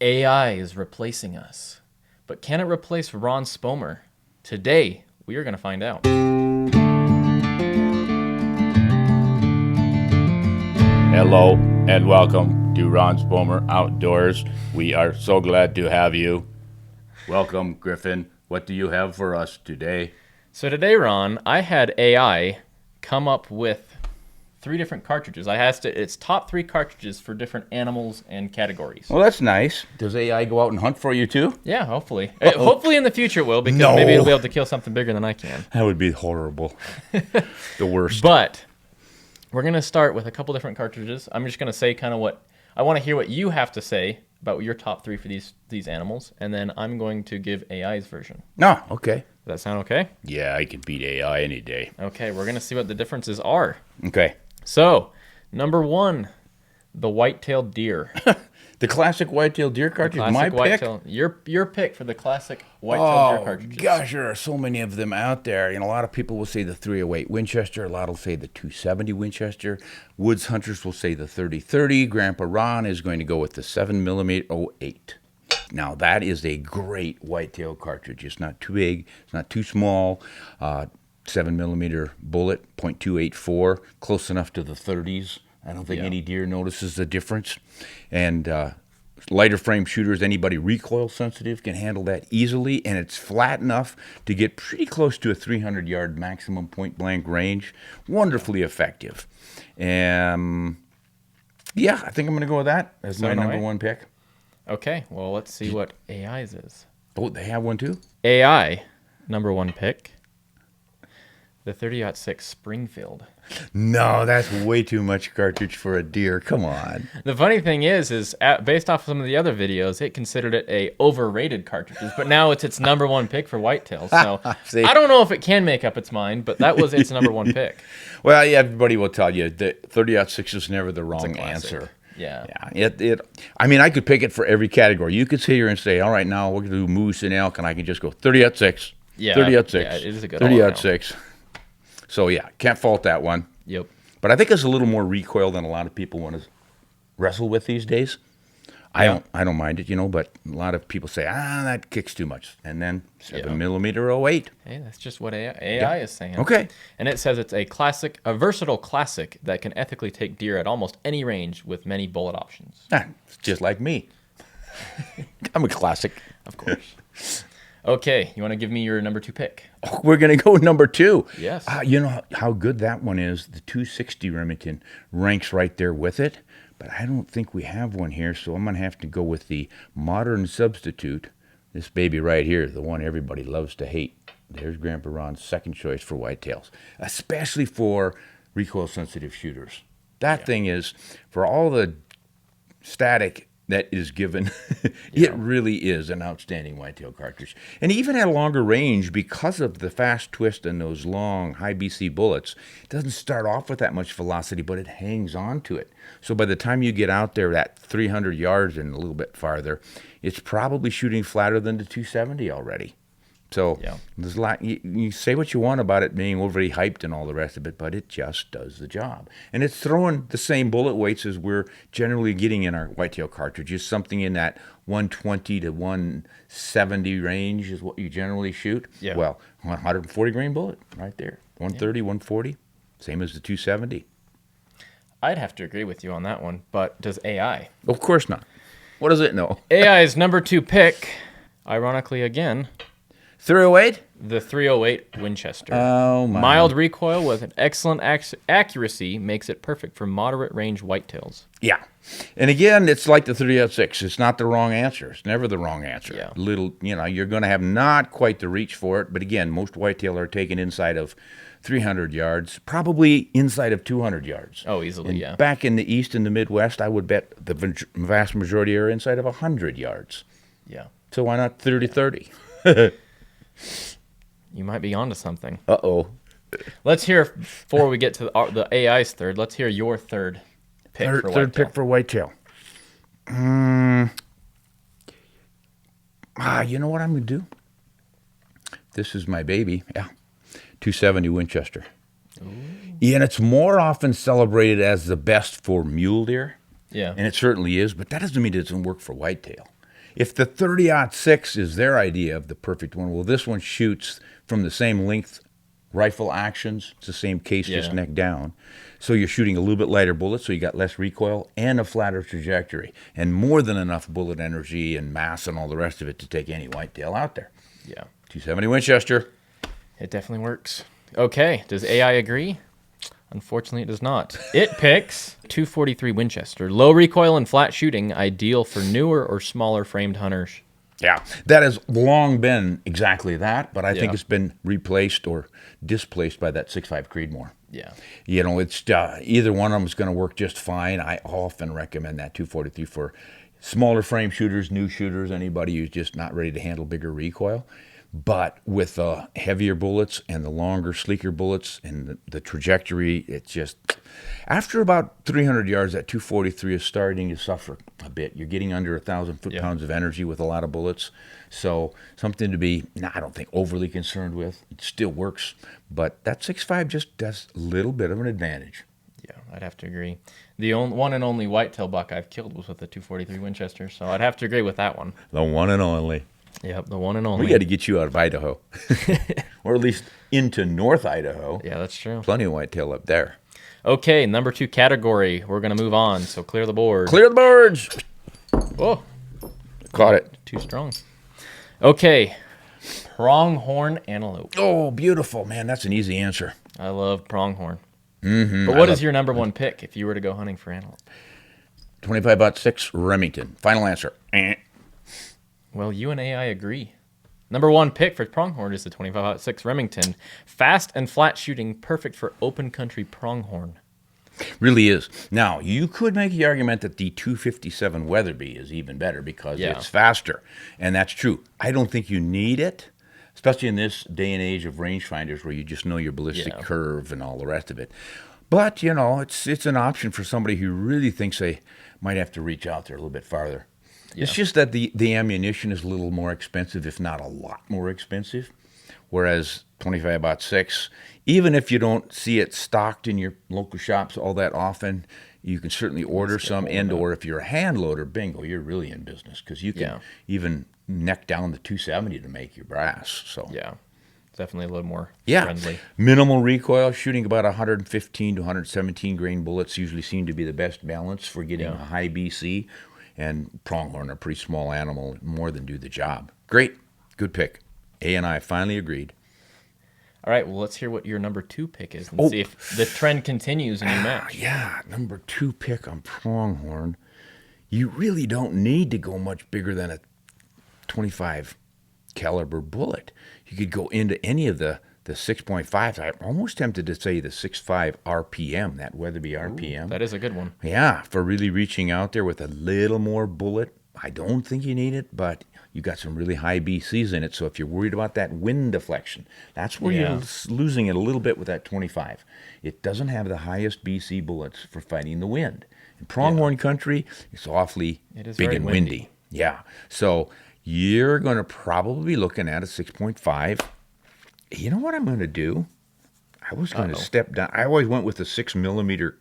AI is replacing us. But can it replace Ron Spomer? Today, we are going to find out. Hello and welcome to Ron Spomer Outdoors. We are so glad to have you. Welcome, Griffin. What do you have for us today? So today, Ron, I had AI come up with 3 different cartridges. I asked it its top 3 cartridges for different animals and categories. Well, that's nice. Does AI go out and hunt for you too? Yeah, hopefully. Hopefully in the future it will, because No. maybe it'll be able to kill something bigger than I can. That would be horrible. The worst. But we're going to start with a couple different cartridges. I'm just going to say kind of what I want to hear what you have to say about your top 3 for these animals, and then I'm going to give AI's version. No, okay. Does that sound okay? Yeah, I can beat AI any day. Okay, we're going to see what the differences are. Okay. So, number 1, the white-tailed deer. The classic whitetail deer cartridge, my pick? Your pick for the classic white-tailed deer cartridges. Gosh, there are so many of them out there. You know, a lot of people will say the 308 Winchester. A lot will say the 270 Winchester. Woods hunters will say the 30-30. Grandpa Ron is going to go with the 7mm 08. Now, that is a great whitetail cartridge. It's not too big. It's not too small. 7mm bullet, .284, close enough to the 30s. I don't think any deer notices the difference. And lighter frame shooters, anybody recoil sensitive can handle that easily. And it's flat enough to get pretty close to a 300-yard maximum point blank range. Wonderfully effective. Yeah, I think I'm going to go with that as my number 1 pick. Okay, well, let's see what AI's is. Oh, they have one too? AI, number 1 pick, the 30-06 Springfield. No, that's way too much cartridge for a deer. Come on. The funny thing is based off of some of the other videos, it considered it a overrated cartridges, but now it's its number 1 pick for whitetails. So I don't know if it can make up its mind, but that was its number 1 pick. Well, yeah, everybody will tell you that 30-06 is never the wrong answer. Yeah. I mean, I could pick it for every category. You could sit here and say, all right, now we're going to do moose and elk, and I can just go 30-06. Yeah. 30-06. Yeah, it is a good 30-06. So, yeah, can't fault that one. Yep. But I think it's a little more recoil than a lot of people want to wrestle with these days. I don't mind it, but a lot of people say, that kicks too much. And then 7mm 08. Hey, that's just what AI is saying. Okay. And it says it's a versatile classic that can ethically take deer at almost any range with many bullet options. It's just like me. I'm a classic. Of course. Okay, you want to give me your number 2 pick? Oh, we're going to go number 2. Yes. You know how good that one is? The 260 Remington ranks right there with it. But I don't think we have one here, so I'm going to have to go with the modern substitute. This baby right here, the one everybody loves to hate. There's Grandpa Ron's second choice for whitetails, especially for recoil-sensitive shooters. That thing is, for all the static that is given, it really is an outstanding whitetail cartridge. And even at a longer range, because of the fast twist and those long high BC bullets, it doesn't start off with that much velocity, but it hangs on to it. So by the time you get out there at 300 yards and a little bit farther, it's probably shooting flatter than the 270 already. So there's a lot. You say what you want about it being overly hyped and all the rest of it, but it just does the job. And it's throwing the same bullet weights as we're generally getting in our whitetail cartridges. Something in that 120 to 170 range is what you generally shoot. Yeah. Well, 140 grain bullet right there. 130, 140, same as the 270. I'd have to agree with you on that one, but does AI? Of course not. What does it know? AI's number 2 pick, ironically again, 308? the 308 Winchester. Oh, my. Mild recoil with an excellent accuracy makes it perfect for moderate range whitetails. Yeah. And again, it's like the 306. It's not the wrong answer. It's never the wrong answer. Yeah. You're going to have not quite the reach for it. But again, most whitetail are taken inside of 300 yards, probably inside of 200 yards. Oh, easily, And back in the East and the Midwest, I would bet the vast majority are inside of 100 yards. Yeah. So why not 30-30? You might be onto something. Uh-oh. Let's hear, before we get to the AI's third, let's hear your third pick for whitetail. Third pick for whitetail. You know what I'm going to do? This is my baby. Yeah. 270 Winchester. Ooh. Yeah, and it's more often celebrated as the best for mule deer. Yeah. And it certainly is, but that doesn't mean it doesn't work for whitetail. If the 30-06 is their idea of the perfect one, well, this one shoots from the same length rifle actions. It's the same case, just neck down. So you're shooting a little bit lighter bullets, so you got less recoil and a flatter trajectory, and more than enough bullet energy and mass and all the rest of it to take any whitetail out there. Yeah. 270 Winchester. It definitely works. Okay, does AI agree? Unfortunately, it does not. It picks 243 Winchester. Low recoil and flat shooting, ideal for newer or smaller framed hunters. Yeah, that has long been exactly that, but I think it's been replaced or displaced by that 6.5 Creedmoor. Yeah. You know, it's either one of them is going to work just fine. I often recommend that 243 for smaller frame shooters, new shooters, anybody who's just not ready to handle bigger recoil. But with the heavier bullets and the longer, sleeker bullets and the trajectory, it's just, after about 300 yards, that 243 is starting to suffer a bit. You're getting under 1,000 foot-pounds of energy with a lot of bullets. So something to be, I don't think, overly concerned with. It still works. But that 6.5 just does a little bit of an advantage. Yeah, I'd have to agree. The one and only whitetail buck I've killed was with the 243 Winchester, so I'd have to agree with that one. The one and only. Yep, the one and only. We got to get you out of Idaho, or at least into North Idaho. Yeah, that's true. Plenty of whitetail up there. Okay, number 2 category. We're going to move on, so clear the board. Clear the boards. Oh, Caught it. too strong. Okay, pronghorn antelope. Oh, beautiful, man. That's an easy answer. I love pronghorn. Mm-hmm. But what is your number 1 pick if you were to go hunting for antelope? 25-06 Remington. Final answer. Well, you and AI agree. Number 1 pick for pronghorn is the 25-06 Remington. Fast and flat shooting, perfect for open country pronghorn. Really is. Now, you could make the argument that the 257 Weatherby is even better because it's faster. And that's true. I don't think you need it, especially in this day and age of rangefinders where you just know your ballistic curve and all the rest of it. But, you know, it's an option for somebody who really thinks they might have to reach out there a little bit farther. Yeah. It's just that the ammunition is a little more expensive, if not a lot more expensive. Whereas 25-06, even if you don't see it stocked in your local shops all that often, you can certainly order some. And or if you're a hand loader, bingo, you're really in business because you can even neck down the 270 to make your brass. So yeah, definitely a little more friendly. Minimal recoil, shooting about 115 to 117 grain bullets usually seem to be the best balance for getting a high BC. And pronghorn, a pretty small animal, more than do the job. Great. Good pick. A and I finally agreed. All right, well, let's hear what your number 2 pick is and see if the trend continues and you match. Yeah, number 2 pick on pronghorn. You really don't need to go much bigger than a 25 caliber bullet. You could go into any of the 6.5s. I'm almost tempted to say the 6.5 RPM, that Weatherby RPM. Ooh, that is a good one. Yeah, for really reaching out there with a little more bullet. I don't think you need it, but you got some really high BCs in it. So if you're worried about that wind deflection, that's where you're losing it a little bit with that 25. It doesn't have the highest BC bullets for fighting the wind. In pronghorn country, it's awfully big and windy. Yeah, so you're going to probably be looking at a 6.5. You know what I'm going to do? I was going to step down. I always went with the 6mm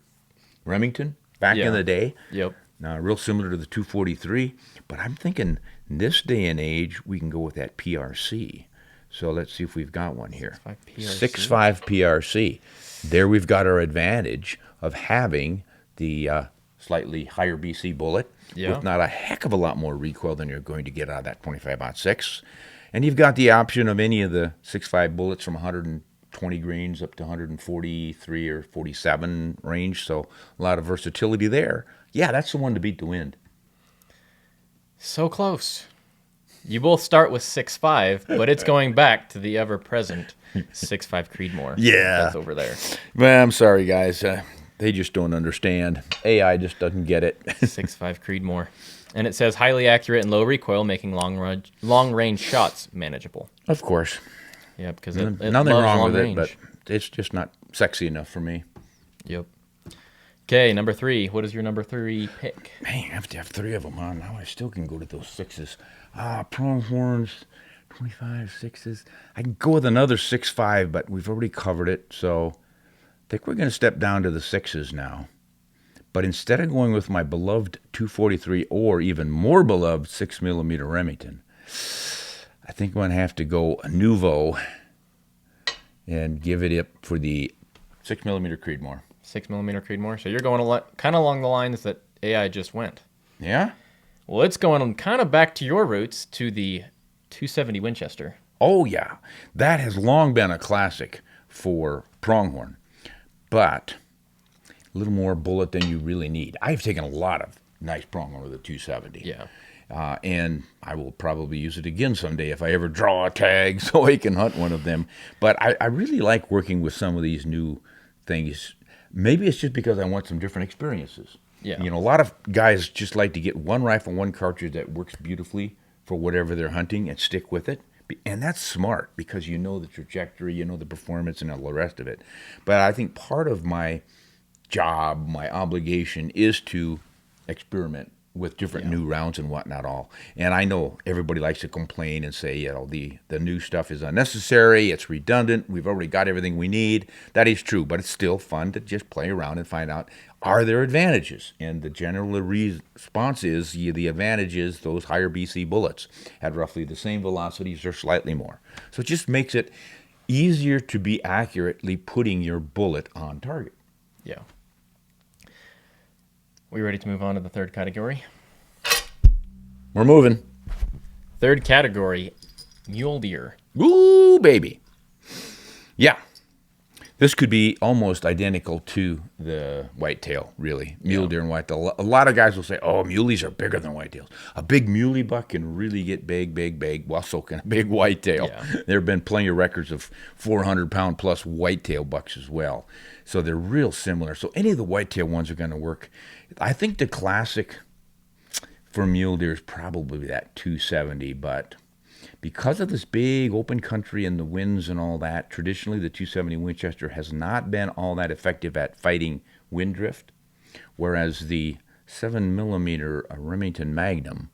Remington back in the day. Yep. Now, real similar to the 243, but I'm thinking in this day and age, we can go with that PRC. So let's see if we've got one here. 6.5 PRC. There we've got our advantage of having the slightly higher BC bullet with not a heck of a lot more recoil than you're going to get out of that 25-06. And you've got the option of any of the 6.5 bullets from 120 grains up to 143 or 47 range. So a lot of versatility there. Yeah, that's the one to beat the wind. So close. You both start with 6.5, but it's going back to the ever-present 6.5 Creedmoor. Yeah. That's over there. Well, I'm sorry, guys. They just don't understand. AI just doesn't get it. 6.5 Creedmoor. And it says highly accurate and low recoil, making long-range shots manageable. Of course. Yeah, because it nothing loves wrong long with range. it, but it's just not sexy enough for me. Yep. Okay, number 3. What is your number 3 pick? Man, I have to have 3 of them on. Now I still can go to those 6s. Pronghorns, 25, 6s. I can go with another 6.5, but we've already covered it, so I think we're going to step down to the 6s now. But instead of going with my beloved 243 or even more beloved 6mm Remington, I think I'm going to have to go a nouveau and give it up for the 6mm Creedmoor. 6mm Creedmoor. So you're going kind of along the lines that AI just went. Yeah? Well, it's going kind of back to your roots, to the 270 Winchester. Oh, yeah. That has long been a classic for pronghorn, but a little more bullet than you really need. I've taken a lot of nice pronghorn with a 270. Yeah. And I will probably use it again someday if I ever draw a tag so I can hunt one of them. But I really like working with some of these new things. Maybe it's just because I want some different experiences. Yeah. You know, a lot of guys just like to get one rifle, one cartridge that works beautifully for whatever they're hunting and stick with it. And that's smart because you know the trajectory, you know the performance and all the rest of it. But I think part of my job, my obligation is to experiment with different new rounds and whatnot all. And I know everybody likes to complain and say, you know, the new stuff is unnecessary, it's redundant, we've already got everything we need. That is true, but it's still fun to just play around and find out, are there advantages? And the general response is the advantage is those higher BC bullets at roughly the same velocities or slightly more. So it just makes it easier to be accurately putting your bullet on target. Yeah. We ready to move on to the third category? We're moving. Third category, mule deer. Ooh, baby. Yeah. This could be almost identical to the whitetail, really. Mule deer and whitetail. A lot of guys will say, oh, muleys are bigger than whitetails. A big muley buck can really get big, while so can a big whitetail. Yeah. There have been plenty of records of 400-pound plus whitetail bucks as well. So they're real similar. So any of the whitetail ones are going to work. I think the classic for mule deer is probably that 270, but because of this big open country and the winds and all that, traditionally the 270 Winchester has not been all that effective at fighting wind drift, whereas the 7mm Remington Magnum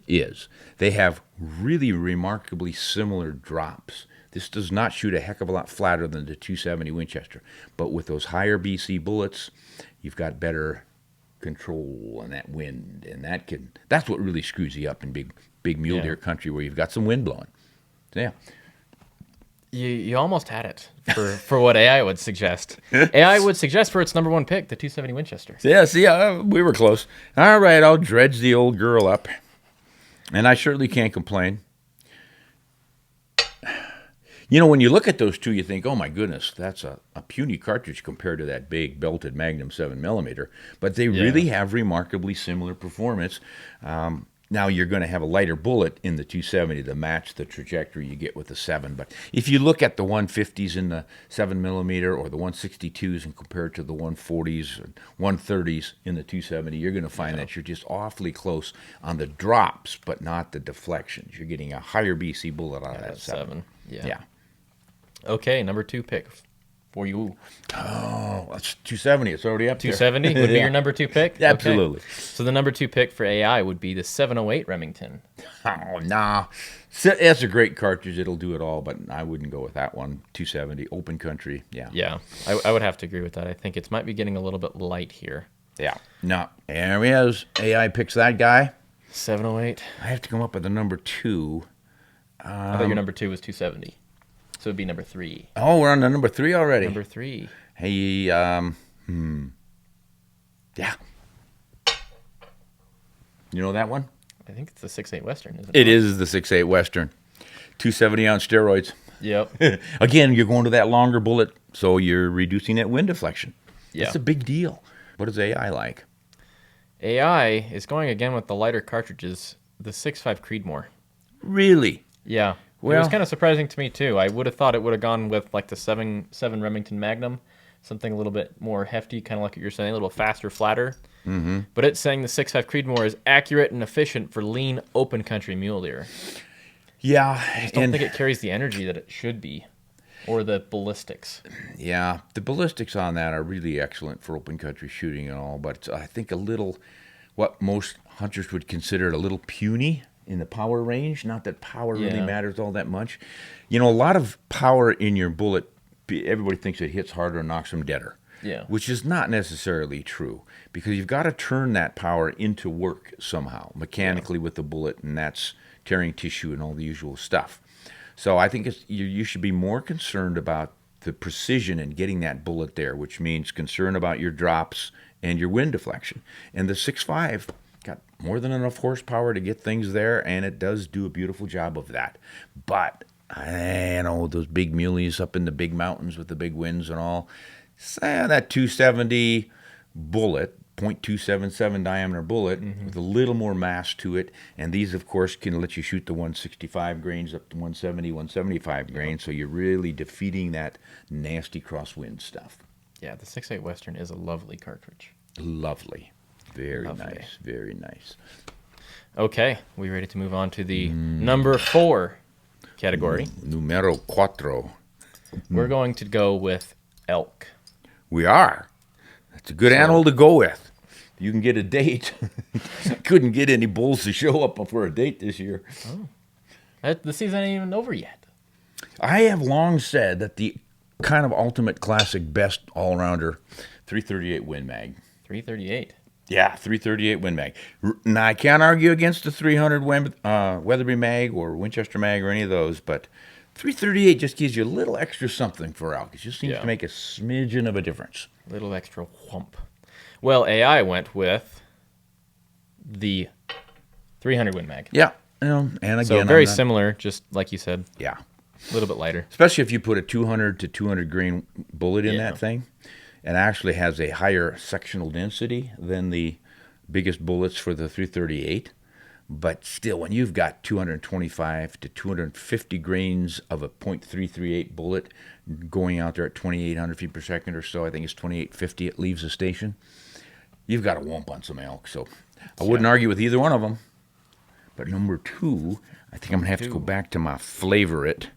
is. They have really remarkably similar drops. This does not shoot a heck of a lot flatter than the 270 Winchester, but with those higher BC bullets, you've got better control on that wind, and that's what really screws you up in big mule deer country where you've got some wind blowing. So, yeah. You almost had it for what AI would suggest. AI would suggest for its number one pick, the 270 Winchester. Yeah, see, we were close. All right, I'll dredge the old girl up, and I certainly can't complain. You know, when you look at those two, you think, oh, my goodness, that's a puny cartridge compared to that big belted Magnum 7mm. But they really have remarkably similar performance. Now, you're going to have a lighter bullet in the 270 to match the trajectory you get with the 7. But if you look at the 150s in the 7mm or the 162s and compare it to the 140s and 130s in the 270, you're going to find that you're just awfully close on the drops, but not the deflections. You're getting a higher BC bullet out of that 7. Yeah. Okay, number two pick for you. Oh, that's 270. It's already up 270 there. would be your number two pick? Absolutely. Okay. So the number two pick for AI would be the 708 Remington. Oh, nah. That's a great cartridge. It'll do it all, but I wouldn't go with that one. 270, open country. Yeah. Yeah, I would have to agree with that. I think it might be getting a little bit light here. Yeah. No. There he is. AI picks that guy. 708. I have to come up with a number 2. I thought your number 2 was 270. So it'd be number 3. Oh, we're on to number 3 already. Number 3. Hey, yeah. You know that one? I think it's the 6.8 Western, isn't it? It is the 6.8 Western. 270 on steroids. Yep. Again, you're going to that longer bullet, so you're reducing that wind deflection. Yeah. That's a big deal. What is AI like? AI is going again with the lighter cartridges, the 6.5 Creedmoor. Really? Yeah. Well, it was kind of surprising to me, too. I would have thought it would have gone with like the 7 Remington Magnum, something a little bit more hefty, kind of like what you're saying, a little faster, flatter. Mm-hmm. But it's saying the 6.5 Creedmoor is accurate and efficient for lean, open country mule deer. Yeah. I just don't think it carries the energy that it should be, or the ballistics. Yeah, the ballistics on that are really excellent for open country shooting and all, but I think a little, what most hunters would consider a little puny in the power range. Not that power really matters all that much. You know, a lot of power in your bullet, everybody thinks it hits harder and knocks them deader. Yeah. which is not necessarily true because you've got to turn that power into work somehow, mechanically with the bullet, and that's tearing tissue and all the usual stuff. So I think you should be more concerned about the precision and getting that bullet there, which means concern about your drops and your wind deflection. And the 6.5 got more than enough horsepower to get things there, and it does do a beautiful job of that. But I know those big muleys up in the big mountains with the big winds and all, that 270 bullet, .277 diameter bullet with a little more mass to it, and these of course can let you shoot the 165 grains up to 170, 175 grains, so you're really defeating that nasty crosswind stuff. Yeah, the 6.8 Western is a lovely cartridge. Lovely. Very Lovely. nice. Very nice. Okay, we ready to move on to the number 4 category? Numero cuatro. We're going to go with elk. We are. That's a good animal to go with. You can get a date. Couldn't get any bulls to show up for a date this year. The season ain't even over yet. I have long said that the kind of ultimate classic best all-rounder, 338 Win Mag. 338. Yeah, 338 Win Mag. Now, I can't argue against the 300 Weatherby Mag or Winchester Mag or any of those, but 338 just gives you a little extra something for elk. It just seems to make a smidgen of a difference. Little extra whump. Well, AI went with the 300 Win Mag. Yeah, and again, So very similar, just like you said. Yeah. A little bit lighter. Especially if you put a 200 to 200 grain bullet in that thing. It actually has a higher sectional density than the biggest bullets for the 338. But still, when you've got 225 to 250 grains of a .338 bullet going out there at 2,800 feet per second or so, I think it's 2,850, it leaves the station, you've got a whomp on some elk. So I wouldn't argue with either one of them. But number 2, I think I'm going to have to go back to my favorite.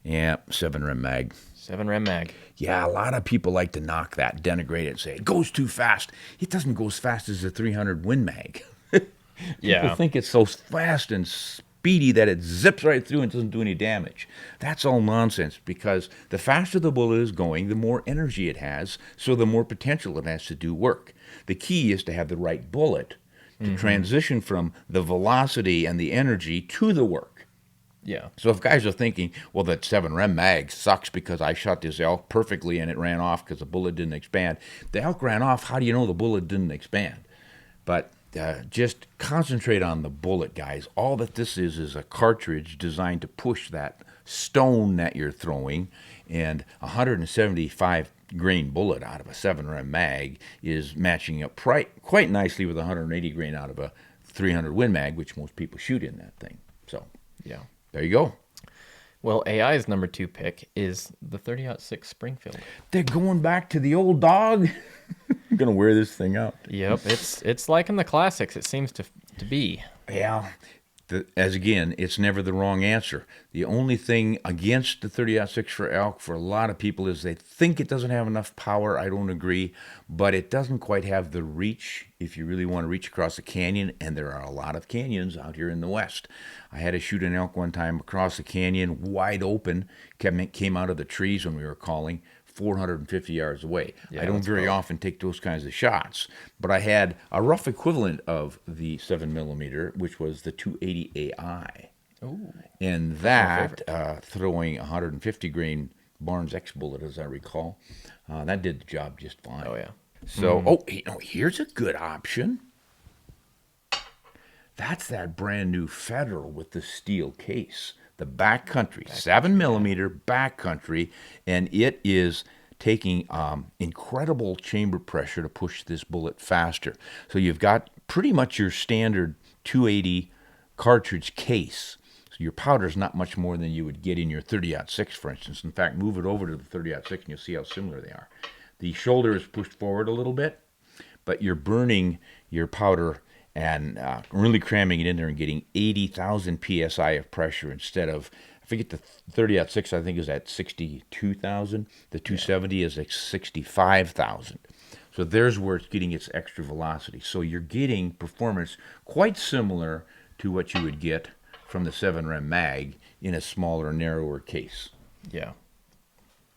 Yeah, 7 Rem Mag. 7 Rem Mag. Yeah, a lot of people like to knock that, denigrate it, and say it goes too fast. It doesn't go as fast as the 300 Win Mag. People think it's so fast and speedy that it zips right through and doesn't do any damage. That's all nonsense because the faster the bullet is going, the more energy it has, so the more potential it has to do work. The key is to have the right bullet to transition from the velocity and the energy to the work. Yeah. So if guys are thinking, well, that 7 Rem Mag sucks because I shot this elk perfectly and it ran off because the bullet didn't expand. The elk ran off. How do you know the bullet didn't expand? But just concentrate on the bullet, guys. All that this is a cartridge designed to push that stone that you're throwing, and 175 grain bullet out of a 7 Rem Mag is matching up quite nicely with 180 grain out of a 300 Win Mag, which most people shoot in that thing. So Yeah. there you go. Well, AI's number 2 pick is the 30-06 Springfield. They're going back to the old dog. I'm gonna wear this thing out. Yep, it's like in the classics. It seems to be. Yeah. As again, it's never the wrong answer. The only thing against the 30-06 for elk for a lot of people is they think it doesn't have enough power. I don't agree, but it doesn't quite have the reach if you really want to reach across a canyon, and there are a lot of canyons out here in the West. I had to shoot an elk one time across a canyon, wide open, came out of the trees when we were calling, 450 yards away. Yeah, I don't very often take those kinds of shots, but I had a rough equivalent of the 7mm, which was the 280 AI. Ooh. And that, throwing 150 grain Barnes X bullet, as I recall, that did the job just fine. Oh, yeah. So, here's a good option. That's that brand new Federal with the steel case. The backcountry, 7mm backcountry, and it is taking incredible chamber pressure to push this bullet faster. So you've got pretty much your standard 280 cartridge case. So your powder's not much more than you would get in your 30-06, for instance. In fact, move it over to the 30-06 and you'll see how similar they are. The shoulder is pushed forward a little bit, but you're burning your powder and really cramming it in there and getting 80,000 psi of pressure instead of, I forget, the 30-06 I think is at 62,000. The 270 is at 65,000. So there's where it's getting its extra velocity. So you're getting performance quite similar to what you would get from the 7 Rem Mag in a smaller, narrower case. Yeah.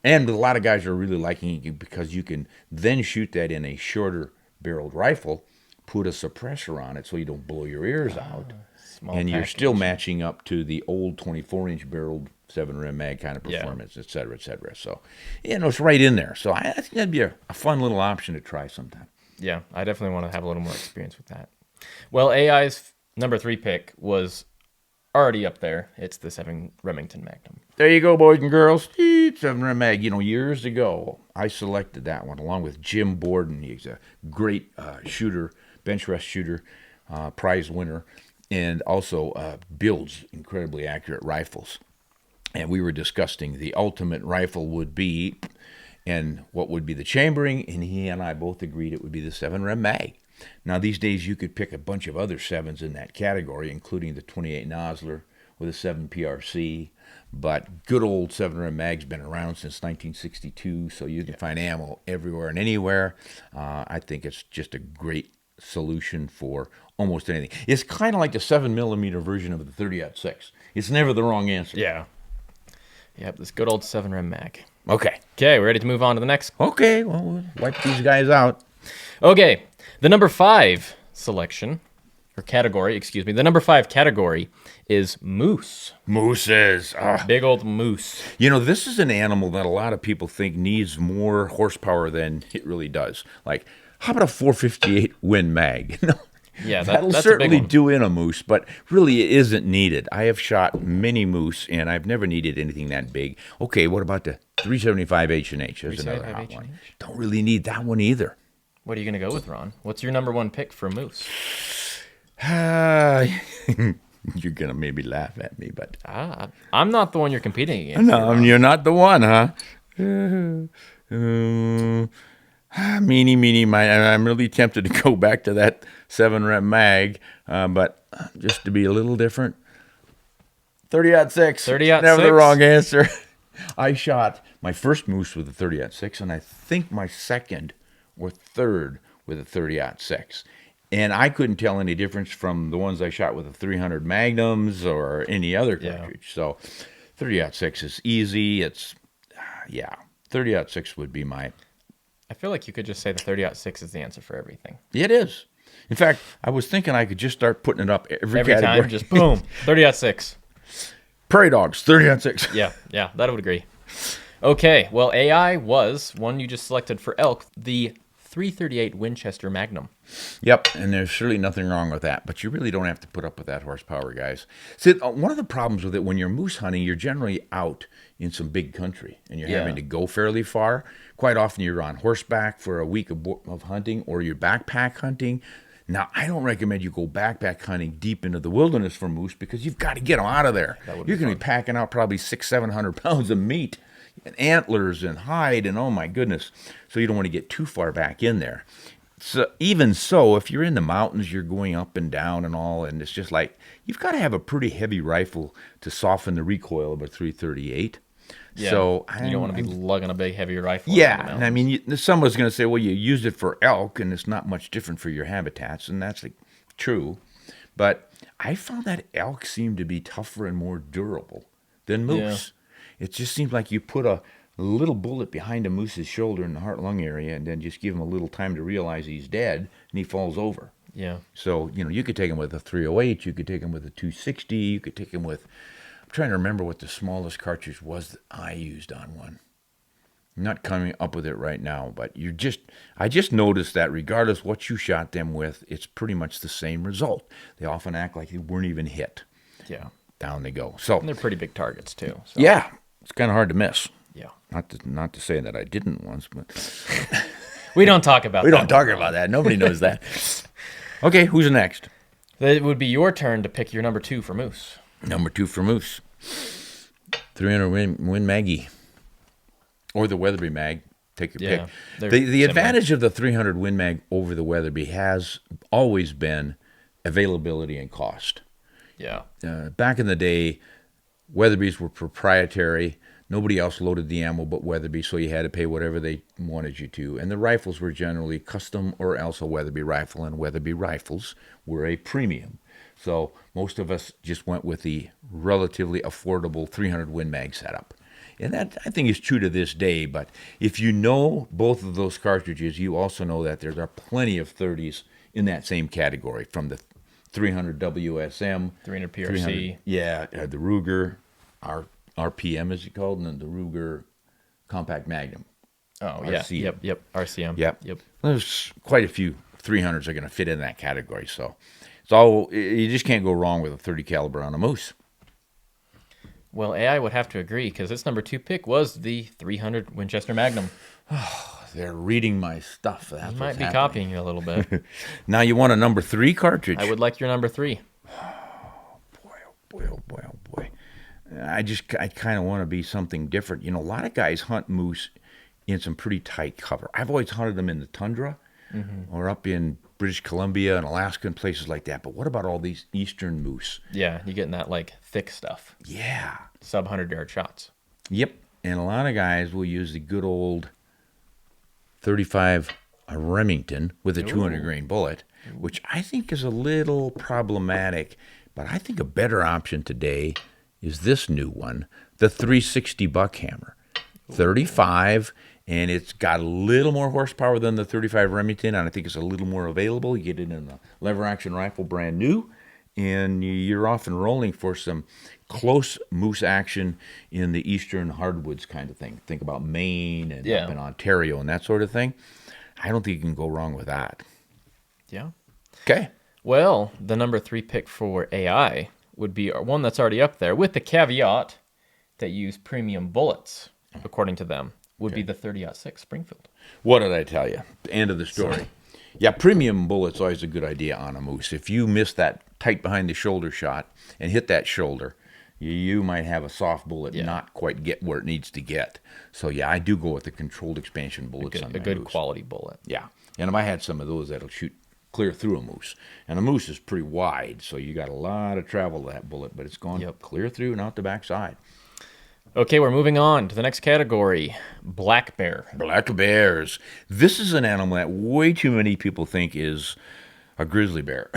And a lot of guys are really liking it because you can then shoot that in a shorter barreled rifle, put a suppressor on it so you don't blow your ears out. Small And you're still package. matching up to the old 24-inch barreled 7 rim mag kind of Yeah. performance, et cetera, et cetera. So, it's right in there. So I think that'd be a fun little option to try sometime. Yeah, I definitely want to have a little more experience with that. Well, AI's number 3 pick was already up there. It's the 7 Remington Magnum. There you go, boys and girls. 7 rim mag. Years ago, I selected that one along with Jim Borden. He's a great shooter, bench rest shooter, prize winner, and also builds incredibly accurate rifles. And we were discussing the ultimate rifle would be, and what would be the chambering, and he and I both agreed it would be the 7 rim mag. Now, these days, you could pick a bunch of other 7s in that category, including the 28 Nosler with a 7 PRC, but good old 7 rim mag's been around since 1962, so you can find ammo everywhere and anywhere. I think it's just a great solution for almost anything. It's kind of like the 7mm version of the 30-06. It's never the wrong answer. Yeah. Yep, this good old 7 Rim mag. Okay. Okay, we're ready to move on to the next. Okay, well, we'll wipe these guys out. Okay, the number 5 selection, or category, the number 5 category is moose. Mooses. Big old moose. This is an animal that a lot of people think needs more horsepower than it really does. Like, how about a 458 Win mag? Yeah, That'll that's certainly a big one. do in a moose, but really it isn't needed. I have shot many moose, and I've never needed anything that big. Okay, what about the 375 H&H? There's another hot 375 one. H&H? Don't really need that one either. What are you going to go with, Ron? What's your number 1 pick for moose? You're going to maybe laugh at me, but... I'm not the one you're competing against. No, you're not the one, huh? Meanie, miny. I'm really tempted to go back to that 7 rim mag, but just to be a little different, 30-06. 30-06? Never the wrong answer. I shot my first moose with a 30-06, and I think my second or third with a 30-06. And I couldn't tell any difference from the ones I shot with the 300 Magnums or any other cartridge. So 30-06 is easy. It's, 30-06 would be my... I feel like you could just say the 30-06 is the answer for everything. It is. In fact, I was thinking I could just start putting it up every category. Time, just boom, 30-06. Prairie dogs, 30-06. Yeah, that would agree. Okay, well, AI was one you just selected for elk, the 338 Winchester Magnum. Yep, and there's surely nothing wrong with that, but you really don't have to put up with that horsepower, guys. See, one of the problems with it, when you're moose hunting, you're generally out in some big country, and you're having to go fairly far. Quite often you're on horseback for a week of hunting, or you're backpack hunting. Now, I don't recommend you go backpack hunting deep into the wilderness for moose because you've got to get them out of there. You're going to be packing out probably 600-700 pounds of meat and antlers and hide, and oh my goodness. So you don't want to get too far back in there. So even so, if you're in the mountains, you're going up and down and all, and it's just like, you've got to have a pretty heavy rifle to soften the recoil of a 338. Yeah, So you don't want to be lugging a big, heavy rifle. yeah, and I mean, someone's going to say, well, you used it for elk, and it's not much different for your habitats, and that's true. But I found that elk seemed to be tougher and more durable than moose. It just seems like you put a little bullet behind a moose's shoulder in the heart-lung area, and then just give him a little time to realize he's dead, and he falls over. Yeah. So, you could take him with a 308, you could take him with a 260, you could take him with... I'm trying to remember what the smallest cartridge was that I used on one. I'm not coming up with it right now, but I just noticed that regardless what you shot them with, it's pretty much the same result. They often act like they weren't even hit. Yeah. Down they go. So And they're pretty big targets, too. So. yeah, it's kind of hard to miss. Yeah. Not to say that I didn't once, but We don't talk about we that. don't talk about that. Nobody knows that. Okay, who's next? It would be your turn to pick your number 2 for moose. Number 2 for moose. 300 Win Maggie. Or the Weatherby mag. Take your pick. they're The similar. advantage of the 300 Win Mag over the Weatherby has always been availability and cost. Yeah. Back in the day, Weatherbys were proprietary. Nobody else loaded the ammo but Weatherby, so you had to pay whatever they wanted you to. And the rifles were generally custom or else a Weatherby rifle, and Weatherby rifles were a premium. So most of us just went with the relatively affordable 300 Win Mag setup. And that, I think, is true to this day. But if you know both of those cartridges, you also know that there are plenty of 30s in that same category, from the 300 WSM, 300 PRC. The Ruger RPM, is it called, and then the Ruger Compact Magnum. Oh, yeah. RCM. Yep. RCM. Yep. There's quite a few 300s are going to fit in that category. So you just can't go wrong with a 30 caliber on a moose. Well, AI would have to agree, because its number 2 pick was the 300 Winchester Magnum. They're reading my stuff. That's You might be copying you a little bit. Now you want a number 3 cartridge? I would like your number 3. Boy. I kind of want to be something different. You know, a lot of guys hunt moose in some pretty tight cover. I've always hunted them in the tundra or up in British Columbia and Alaska and places like that. But what about all these eastern moose? Yeah, you're getting that, like, thick stuff. Yeah. Sub 100-yard shots. Yep. And a lot of guys will use the good old 35 Remington with a 200 grain bullet, which I think is a little problematic. But I think a better option today is this new one, the 360 Buckhammer. 35, and it's got a little more horsepower than the 35 Remington, and I think it's a little more available. You get it in a lever action rifle, brand new, and you're off and rolling for some close moose action in the eastern hardwoods kind of thing. Think about Maine and up in Ontario and that sort of thing. I don't think you can go wrong with that. Yeah. Okay. Well, the number 3 pick for AI would be one that's already up there, with the caveat that you use premium bullets, according to them, would be the 30-06 Springfield. What did I tell you? The end of the story. Yeah, premium bullet's always a good idea on a moose. If you miss that tight behind the shoulder shot and hit that shoulder, you might have a soft bullet not quite get where it needs to get. So, yeah, I do go with the controlled expansion bullets on my A good moose. quality bullet. Yeah, and if I had some of those, that'll shoot clear through a moose. And a moose is pretty wide, so you got a lot of travel to that bullet, but it's gone clear through and out the backside. Okay, we're moving on to the next category, black bear. Black bears. This is an animal that way too many people think is a grizzly bear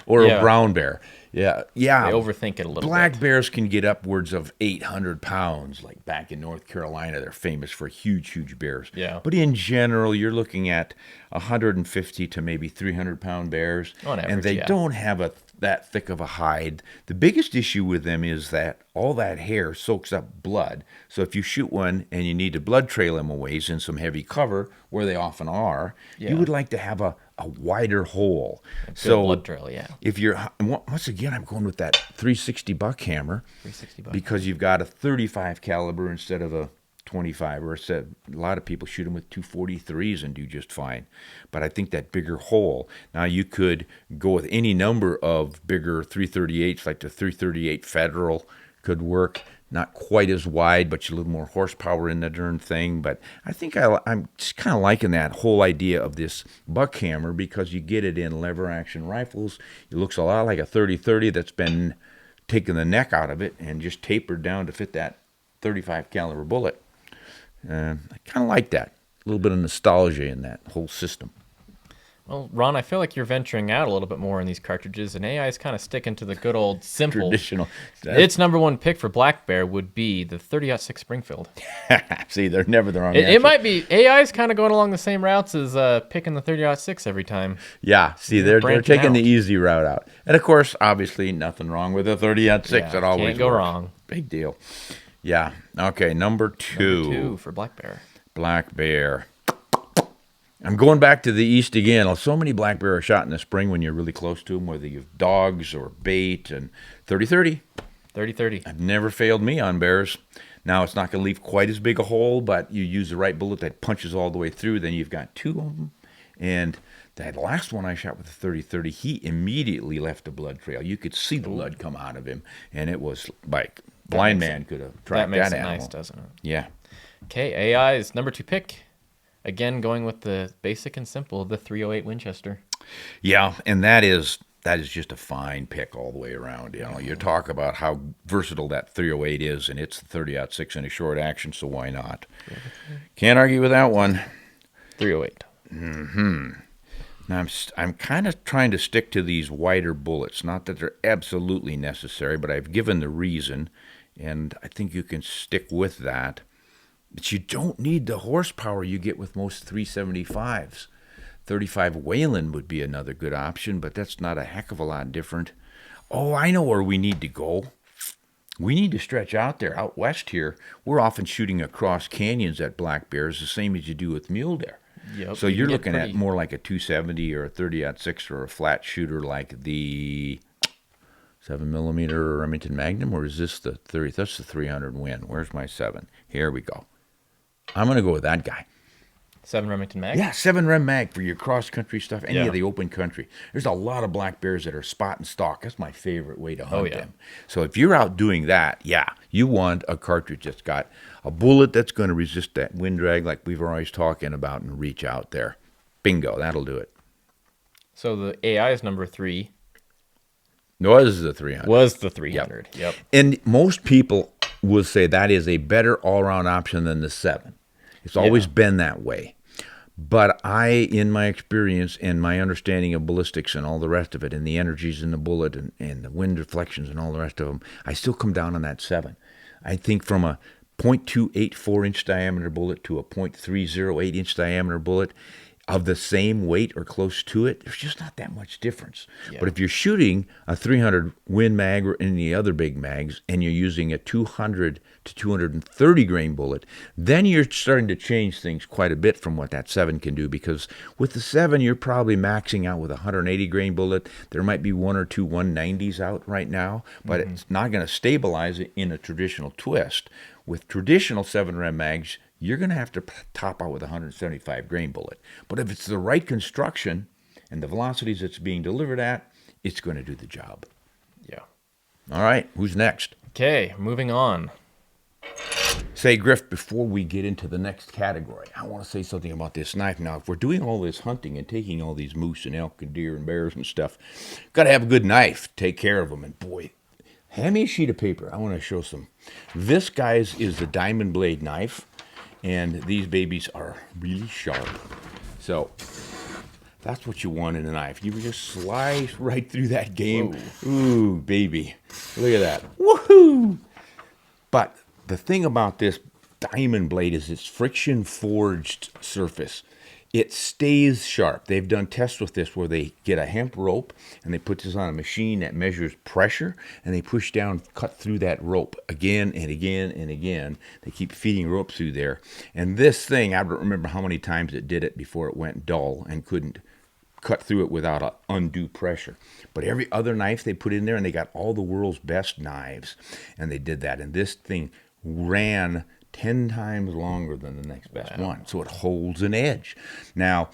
or a brown bear. Yeah. They overthink it a little Black bit. bears can get upwards of 800 pounds. Like back in North Carolina, they're famous for huge bears. Yeah. But in general, you're looking at 150 to maybe 300-pound bears. On average, and they don't have that thick of a hide. The biggest issue with them is that all that hair soaks up blood. So if you shoot one and you need to blood trail them a ways in some heavy cover, where they often are, you would like to have a wider hole. So blood trail, if you're, once again, I'm going with that 360 Buckhammer, because you've got a 35 caliber instead of a 25, or a lot of people shoot them with 243s and do just fine. But I think that bigger hole. Now you could go with any number of bigger 338s, like the 338 Federal could work. Not quite as wide, but a little more horsepower in the darn thing. But I think I'm just kind of liking that whole idea of this Buckhammer, because you get it in lever action rifles. It looks a lot like a 30-30 that's been taken the neck out of it and just tapered down to fit that 35 caliber bullet. I kind of like that. A little bit of nostalgia in that whole system. Well, Ron, I feel like you're venturing out a little bit more in these cartridges, and AI is kind of sticking to the good old simple. Traditional. Its number 1 pick for black bear would be the 30-06 Springfield. See, they're never the wrong It answer. might be. AI is kind of going along the same routes as picking the 30-06 every time. Yeah, see, they're taking out. the easy route out. And, of course, obviously, nothing wrong with a 30-06. It always can't go works. wrong. Big deal. Yeah. Okay, number 2. Number 2 for black bear. Black bear. I'm going back to the east again. So many black bear are shot in the spring when you're really close to them, whether you have dogs or bait, and 30-30. 30-30. I've never failed me on bears. Now, it's not going to leave quite as big a hole, but you use the right bullet that punches all the way through, then you've got 2 of them. And that last one I shot with the 30-30, he immediately left a blood trail. You could see the blood come out of him, and it was like blind man could have tracked that animal. That makes it nice, doesn't it? Yeah. Okay, AI's number 2 pick. Again, going with the basic and simple, the 308 Winchester. Yeah, and that is just a fine pick all the way around. You know, you talk about how versatile that 308 is, and it's the 30-06 in a short action, so why not? Can't argue with that one. 308. Now, I'm kind of trying to stick to these wider bullets. Not that they're absolutely necessary, but I've given the reason. and I think you can stick with that. But you don't need the horsepower you get with most 375s. 35 Whelen would be another good option, but that's not a heck of a lot different. Oh, I know where we need to go. We need to stretch out there. Out west here, we're often shooting across canyons at black bears, the same as you do with mule deer. Yep, So you're looking at more like a 270 or a 30-06 or a flat shooter like the 7mm Remington Magnum, or is this the 30? That's the 300 Win. Where's my 7? Here we go. I'm going to go with that guy. 7 Remington Mag? Yeah, 7 Rem Mag for your cross-country stuff, any of the open country. There's a lot of black bears that are spot and stalk. That's my favorite way to hunt them. So if you're out doing that, you want a cartridge that's got a bullet that's going to resist that wind drag like we've always talking about and reach out there. Bingo, that'll do it. So the AI is number 3. Was the 300. Was the 300, yep. And most people will say that is a better all-around option than the 7. It's always been that way. But in my experience and my understanding of ballistics and all the rest of it, and the energies in the bullet and the wind deflections and all the rest of them, I still come down on that 7. I think from a .284 inch diameter bullet to a .308 inch diameter bullet of the same weight or close to it, there's just not that much difference. But if you're shooting a 300 Win Mag or any other big mags, and you're using a 200 to 230 grain bullet, then you're starting to change things quite a bit from what that 7 can do, because with the 7, you're probably maxing out with a 180 grain bullet. There might be 1 or 2 190s out right now, but it's not going to stabilize it in a traditional twist. With traditional 7 Rem mags, you're going to have to top out with a 175 grain bullet. But if it's the right construction and the velocities it's being delivered at, it's going to do the job. Yeah. All right, who's next? Okay, moving on. Say, Griff, before we get into the next category, I want to say something about this knife. Now, if we're doing all this hunting and taking all these moose and elk and deer and bears and stuff, got to have a good knife, take care of them. And boy, hand me a sheet of paper. I want to show some. This, guys, is the diamond blade knife. And these babies are really sharp. So that's what you want in a knife. You just slice right through that game. Whoa. Ooh, baby. Look at that. Woohoo! But the thing about this diamond blade is its friction forged surface. It stays sharp. They've done tests with this where they get a hemp rope and they put this on a machine that measures pressure, and they push down, cut through that rope again and again and again. They keep feeding rope through there. And this thing, I don't remember how many times it did it before it went dull and couldn't cut through it without undue pressure. But every other knife they put in there, and they got all the world's best knives, and they did that. And this thing ran 10 times longer than the next best one. So it holds an edge. Now,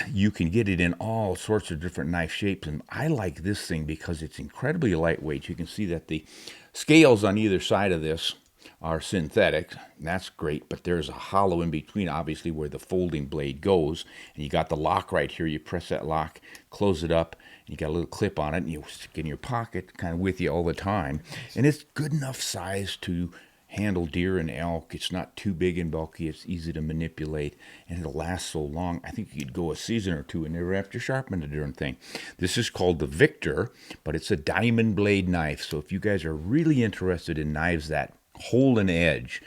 you can get it in all sorts of different knife shapes, and I like this thing because it's incredibly lightweight. You can see that the scales on either side of this are synthetic. That's great, but there's a hollow in between, obviously, where the folding blade goes, and you got the lock right here. You press that lock, close it up, and you got a little clip on it, and you stick it in your pocket, kind of with you all the time. And it's good enough size to handle deer and elk. It's not too big and bulky. It's easy to manipulate, and it'll last so long. I think you could go a season or two and never have to sharpen the darn thing. This is called the Victor, but it's a diamond blade knife. So if you guys are really interested in knives that hold an edge,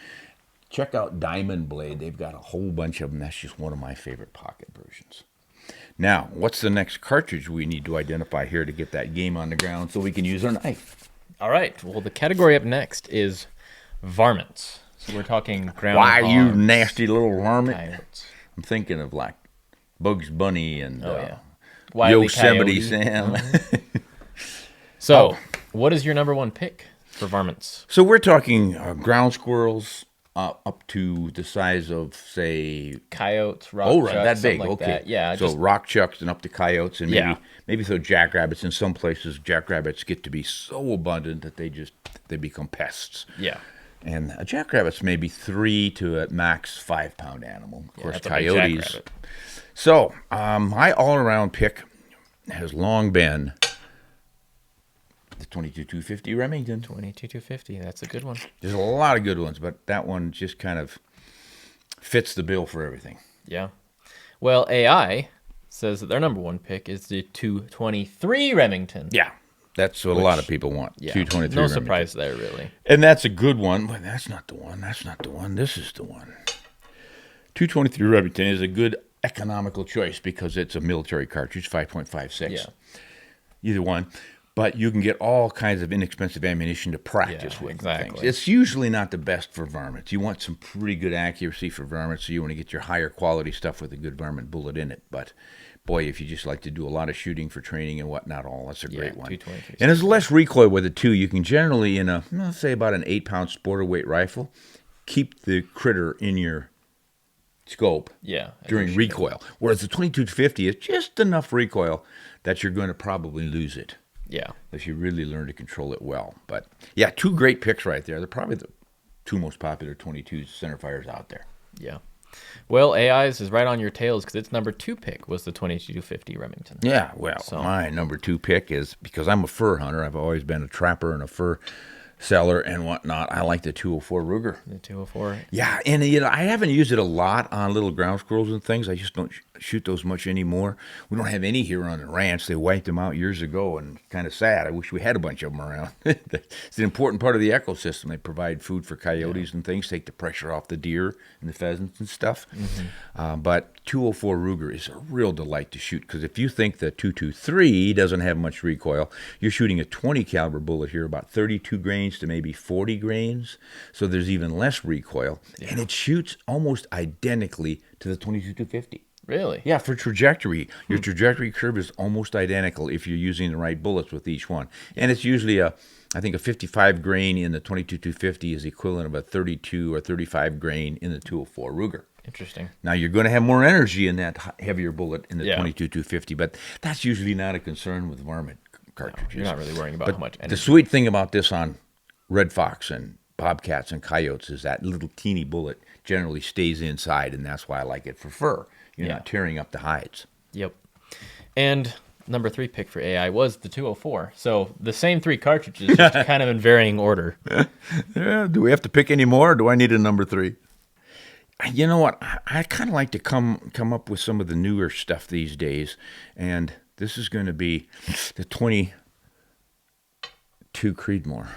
check out Diamond Blade. They've got a whole bunch of them. That's just one of my favorite pocket versions. Now, what's the next cartridge we need to identify here to get that game on the ground so we can use our knife? All right. Well, the category up next is varmints. So we're talking ground. Why, you nasty little varmint? Coyotes. I'm thinking of like Bugs Bunny and Wily Yosemite Coyote. Sam. So, what is your number one pick for varmints? So we're talking ground squirrels up to the size of, say, Coyotes, rock chucks, that big. like Okay, that. Yeah. So rock chucks and up to coyotes, and maybe so jackrabbits. In some places, jackrabbits get to be so abundant that they become pests. Yeah. And a jackrabbit's maybe 3 to at max 5 pound animal. Of course, that's a big coyotes. jackrabbit. So my all around pick has long been the 22-250 Remington. 22-250. That's a good one. There's a lot of good ones, but that one just kind of fits the bill for everything. Yeah. Well, AI says that their number one pick is the 223 Remington. Yeah. That's what a lot of people want. Yeah, 223 no Remington. surprise there, really. And that's a good one. But that's not the one. That's not the one. This is the one. 223 Remington is a good economical choice because it's a military cartridge, 5.56. Yeah. Either one. But you can get all kinds of inexpensive ammunition to practice with. Exactly. Things. It's usually not the best for varmints. You want some pretty good accuracy for varmints, so you want to get your higher quality stuff with a good varmint bullet in it. But boy, if you just like to do a lot of shooting for training and whatnot, that's a great one. 223. And there's less recoil with it too. You can generally, in let's say about an 8-pound sporter weight rifle, keep the critter in your scope during recoil. Whereas the 2250 is just enough recoil that you're going to probably lose it. Yeah. If you really learn to control it well. But yeah, two great picks right there. They're probably the two most popular 22 centerfires out there. Yeah. Well, AI's is right on your tails because its number 2 pick was the 2250 Remington. Yeah, well, my number 2 pick is, because I'm a fur hunter, I've always been a trapper and a fur seller and whatnot, I like the 204 Ruger. The 204. Yeah, and I haven't used it a lot on little ground squirrels and things. I just don't shoot those much anymore. We don't have any here on the ranch. They wiped them out years ago, and kind of sad. I wish we had a bunch of them around. It's an important part of the ecosystem. They provide food for coyotes and things, take the pressure off the deer and the pheasants and stuff. Mm-hmm. But 204 Ruger is a real delight to shoot, because if you think the 223 doesn't have much recoil, you're shooting a 20 caliber bullet here, about 32 grains to maybe 40 grains, so there's even less recoil, and it shoots almost identically to the 22-250. Really? Yeah, for trajectory. Your trajectory curve is almost identical if you're using the right bullets with each one. And it's usually I think a 55 grain in the 22-250 is equivalent of a 32 or 35 grain in the 204 Ruger. Interesting. Now, you're going to have more energy in that heavier bullet in the 22-250, but that's usually not a concern with varmint cartridges. No, you're not really worrying about how much energy. The sweet thing about this on red fox and bobcats and coyotes is that little teeny bullet generally stays inside, and that's why I like it for fur. You're not tearing up the hides. Yep. And number 3 pick for AI was the 204. So the same 3 cartridges, just kind of in varying order. Yeah. Do we have to pick any more, or do I need a number 3? You know what? I kind of like to come up with some of the newer stuff these days, and this is going to be the 22 Creedmoor.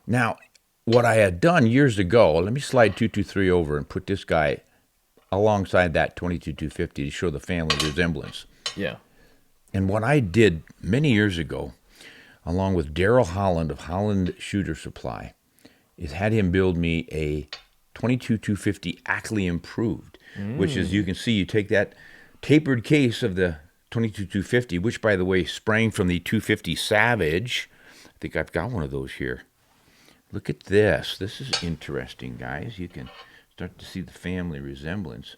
Now, what I had done years ago, let me slide 223 over and put this guy alongside that 22-250 to show the family resemblance. Yeah. And what I did many years ago, along with Daryl Holland of Holland Shooter Supply, is had him build me a 22-250 Ackley Improved, which is, you can see, you take that tapered case of the 22-250, which, by the way, sprang from the 250 Savage. I think I've got one of those here. Look at this. This is interesting, guys. You can start to see the family resemblance.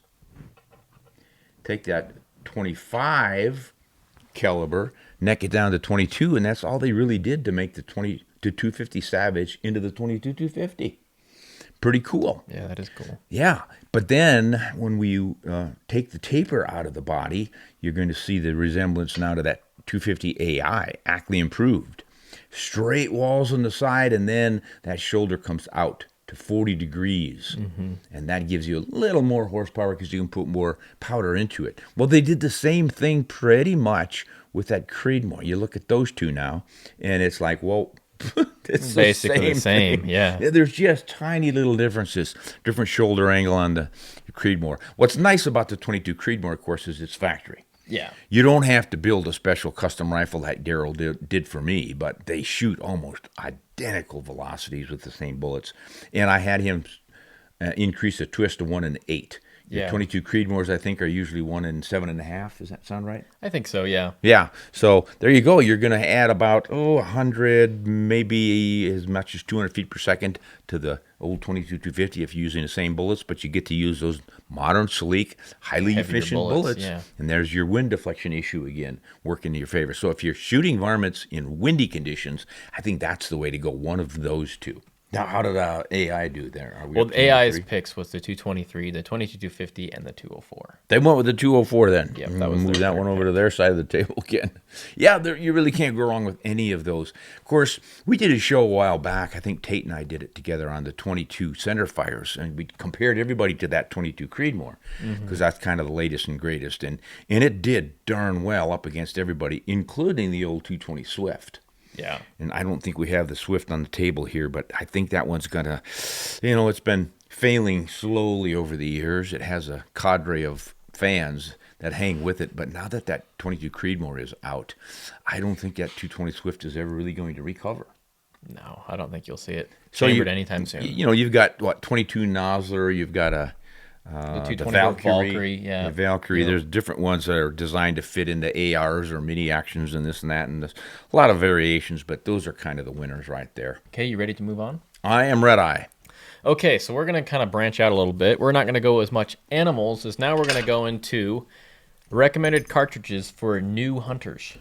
Take that 25 caliber, neck it down to 22, and that's all they really did to make the 22-250 Savage into the 22-250. Pretty cool. Yeah, that is cool. Yeah, but then when we take the taper out of the body, you're going to see the resemblance now to that 250 AI, Ackley Improved. Straight walls on the side, and then that shoulder comes out to 40 degrees, and that gives you a little more horsepower because you can put more powder into it. Well, they did the same thing pretty much with that Creedmoor. You look at those two now, and it's like, well, it's basically the same. thing. Yeah. There's just tiny little differences, different shoulder angle on the Creedmoor. What's nice about the 22 Creedmoor, of course, is it's factory. Yeah. You don't have to build a special custom rifle like Daryl did for me, but they shoot almost identical velocities with the same bullets. And I had him increase the twist to 1 in 8. Yeah. 22 Creedmoors, I think, are usually 1 in 7.5. Does that sound right? I think so, yeah. Yeah. So there you go. You're going to add about 100, maybe as much as 200 feet per second to the old 22-250 if you're using the same bullets, but you get to use those modern, sleek, highly Heavier efficient bullets. yeah. And there's your wind deflection issue again, working in your favor. So if you're shooting varmints in windy conditions, I think that's the way to go, one of those two. Now, how did AI do there? Are we Well, up the to number AI's 3? picks was the 223, the 22-250, and the 204. They went with the 204 then. Yep, We'll that was move their that third one over to pick. their side of the table again. Yeah, you really can't go wrong with any of those. Of course, we did a show a while back. I think Tate and I did it together on the 22 center fires, and we compared everybody to that 22 Creedmoor because that's kind of the latest and greatest. And it did darn well up against everybody, including the old 220 Swift. Yeah. And I don't think we have the Swift on the table here, but I think that one's going to, it's been failing slowly over the years. It has a cadre of fans that hang with it, but now that 22 Creedmoor is out, I don't think that 220 Swift is ever really going to recover. No, I don't think you'll see it So chambered anytime soon. You've got, 22 Nosler, you've got The the 220 Valkyrie. yeah. The Valkyrie. Yep. There's different ones that are designed to fit into ARs or mini actions and this and that, and there's a lot of variations, but those are kind of the winners right there. Okay, you ready to move on? I am Red Eye. Okay, so we're going to kind of branch out a little bit. We're not going to go as much animals as now we're going to go into recommended cartridges for new hunters.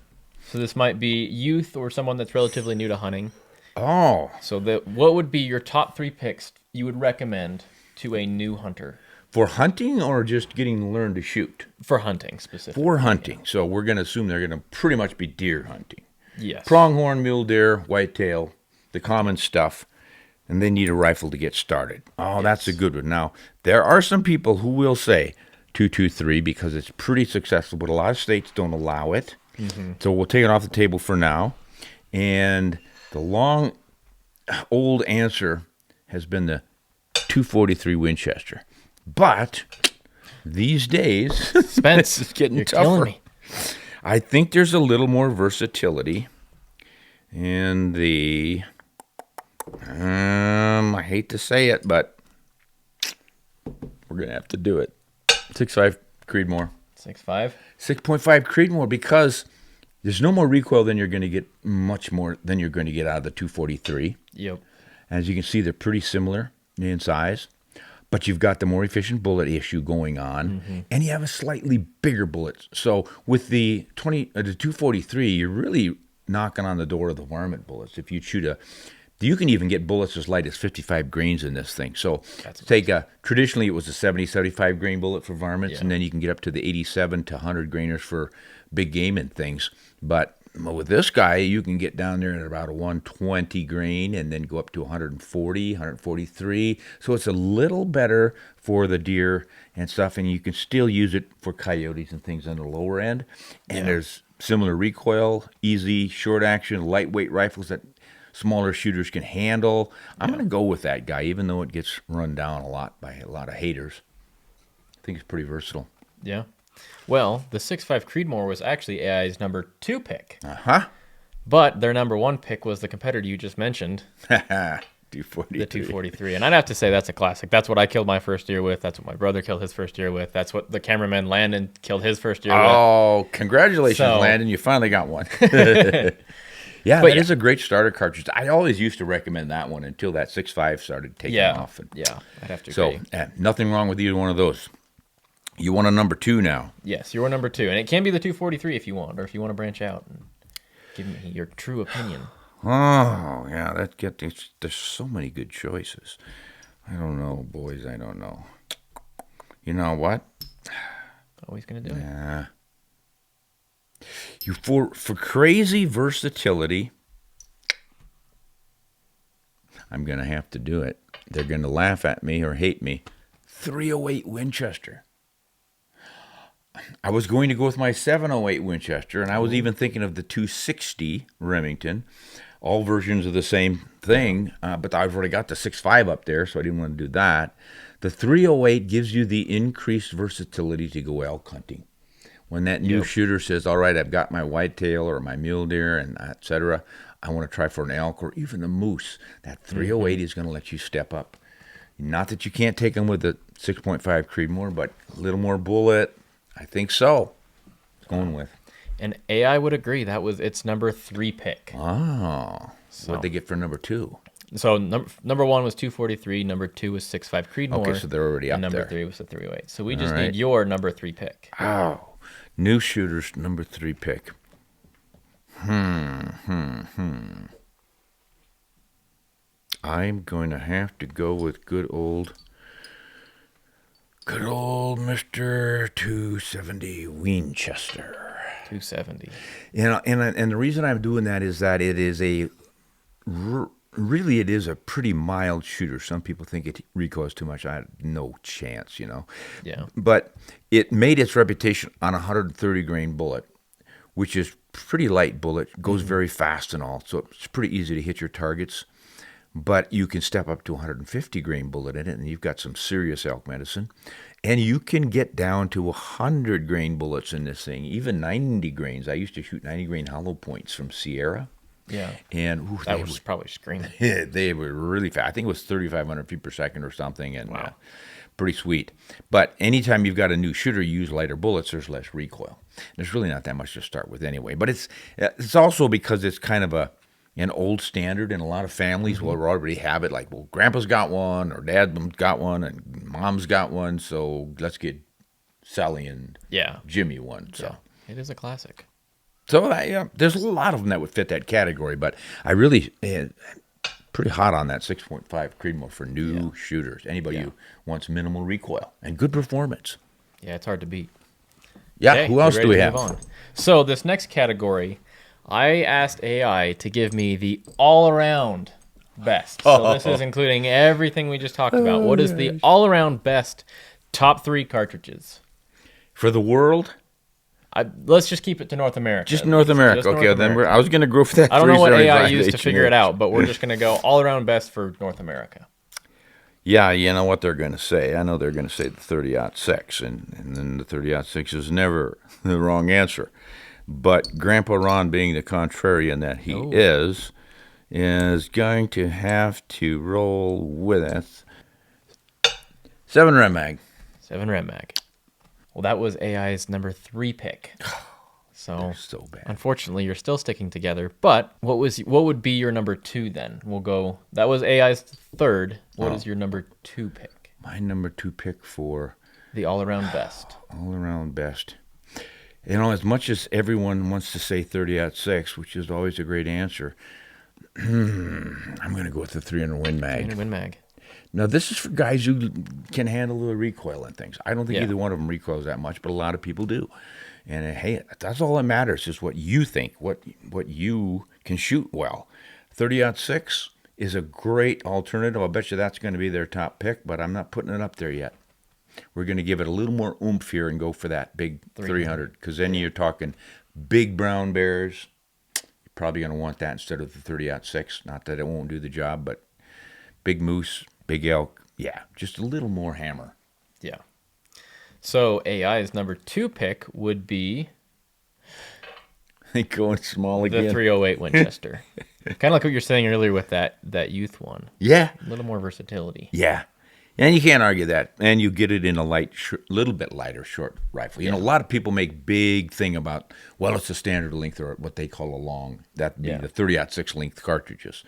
So this might be youth or someone that's relatively new to hunting. Oh, So what would be your top 3 picks you would recommend to a new hunter for hunting or just getting to learn to shoot? for hunting specifically? For hunting. So we're going to assume they're going to pretty much be deer hunting. Yes. Pronghorn, mule deer, whitetail, the common stuff. And they need a rifle to get started. Oh, that's a good one. Now, there are some people who will say 223 because it's pretty successful, but a lot of states don't allow it. So we'll take it off the table for now. And the long old answer has been the 243 Winchester. But these days, Spence, it's getting you're tougher. killing me. I think there's a little more versatility in the, I hate to say it, but we're going to have to do it. 6.5 Creedmoor. 6.5. 6.5 Creedmoor because there's no more recoil than you're going to get, much more than you're going to get out of the 243. Yep. As you can see, they're pretty similar in size, but you've got the more efficient bullet issue going on, and you have a slightly bigger bullet. So with the 243, you're really knocking on the door of the varmint bullets. If you shoot you can even get bullets as light as 55 grains in this thing. So traditionally it was a 70, 75 grain bullet for varmints, and then you can get up to the 87 to 100 grainers for big game and things. But with this guy, you can get down there at about a 120 grain and then go up to 140, 143. So it's a little better for the deer and stuff, and you can still use it for coyotes and things on the lower end. And there's similar recoil, easy, short action, lightweight rifles that smaller shooters can handle. I'm going to go with that guy, even though it gets run down a lot by a lot of haters. I think it's pretty versatile. Yeah. Well, the 6.5 Creedmoor was actually AI's number 2 pick. Uh-huh. But their number 1 pick was the competitor you just mentioned, 243. the 243. And I'd have to say that's a classic. That's what I killed my first deer with. That's what my brother killed his first deer with. That's what the cameraman Landon killed his first deer with. Oh, congratulations, So- Landon. You finally got one. Yeah, But that is a great starter cartridge. I always used to recommend that one until that 6.5 started taking off. And Yeah, I'd have to so, agree. nothing wrong with either one of those. You want a number 2 now. Yes, you're number 2. And it can be the 243 if you want, or if you want to branch out and give me your true opinion. Oh, yeah, there's so many good choices. I don't know, boys, I don't know. You know what? Always going to do it. Yeah. For crazy versatility, I'm going to have to do it. They're going to laugh at me or hate me. 308 Winchester. I was going to go with my 708 Winchester, and I was even thinking of the 260 Remington. All versions of the same thing, but I've already got the 6.5 up there, so I didn't want to do that. The 308 gives you the increased versatility to go elk hunting. When that new shooter says, all right, I've got my whitetail or my mule deer and et cetera, I want to try for an elk or even a moose, that 308 is going to let you step up. Not that you can't take them with the 6.5 Creedmoor, but a little more bullet, I think so. It's going with. And AI would agree. That was its number 3 pick. Oh, So- what'd they get for number 2? So number 1 was 243. Number 2 was 6.5 Creedmoor. Okay, so they're already up and number there. 3 was the 308. So we just right. need your number 3 pick. Oh, new shooters, number 3 pick. I'm going to have to go with good old Mr. 270 Winchester. 270. And the reason I'm doing that is that it is really it is a pretty mild shooter. Some people think it recoils too much. I had no chance, Yeah. But it made its reputation on a 130 grain bullet, which is pretty light bullet, goes very fast and all, so it's pretty easy to hit your targets. But you can step up to 150 grain bullet in it, and you've got some serious elk medicine. And you can get down to 100 grain bullets in this thing, even 90 grains. I used to shoot 90 grain hollow points from Sierra. Yeah. And that was probably screaming. they were really fast. I think it was 3,500 feet per second or something, and Wow. pretty sweet. But anytime you've got a new shooter, you use lighter bullets, there's less recoil. There's really not that much to start with anyway. But it's also because it's kind of an old standard in a lot of families will already have it. Like, well, Grandpa's got one, or Dad's got one, and Mom's got one, so let's get Sally and Jimmy one. So it is a classic. So there's a lot of them that would fit that category, but I really pretty hot on that 6.5 Creedmoor for new shooters. Anybody who wants minimal recoil and good performance. Yeah, it's hard to beat. Yeah, Okay, who else you do we ready to have? move on? So this next category, I asked AI to give me the all-around best. So this is including everything we just talked about. What is the all-around best top 3 cartridges? For the world? Let's just keep it to North America. Just North America. Just North Okay, then America. I was going to go for that. I don't know what AI 375 used to figure it out, but we're just going to go all-around best for North America. Yeah, you know what they're going to say. I know they're going to say the 30-06, and then the 30-06 is never the wrong answer. But Grandpa Ron, being the contrarian that he is going to have to roll with 7 Rem Mag. 7 Rem Mag. Well, that was AI's number 3 pick. So bad. Unfortunately, you're still sticking together. But what would be your number 2 then? We'll go. That was AI's 3rd. What is your number 2 pick? My number 2 pick for the all-around best. All-around best. As much as everyone wants to say 30-06, which is always a great answer, I'm going to go with the 300 Win Mag. 300 Win Mag. Now, this is for guys who can handle the recoil and things. I don't think Yeah. either one of them recoils that much, but a lot of people do. And hey, that's all that matters is what you think, what you can shoot well. 30-06 is a great alternative. I'll bet you that's going to be their top pick, but I'm not putting it up there yet. We're going to give it a little more oomph here and go for that big 300, because then you're talking big brown bears. You're probably going to want that instead of the 30-06. Not that it won't do the job, but big moose, big elk, yeah, just a little more hammer. Yeah. So AI's number 2 pick would be Going small again. the 308 Winchester. Kind of like what you're saying earlier with that youth one. Yeah. A little more versatility. Yeah. And you can't argue that. And you get it in a little bit lighter short rifle. A lot of people make big thing about, well, it's a standard length or what they call a long. That'd be the 30-06 length cartridges.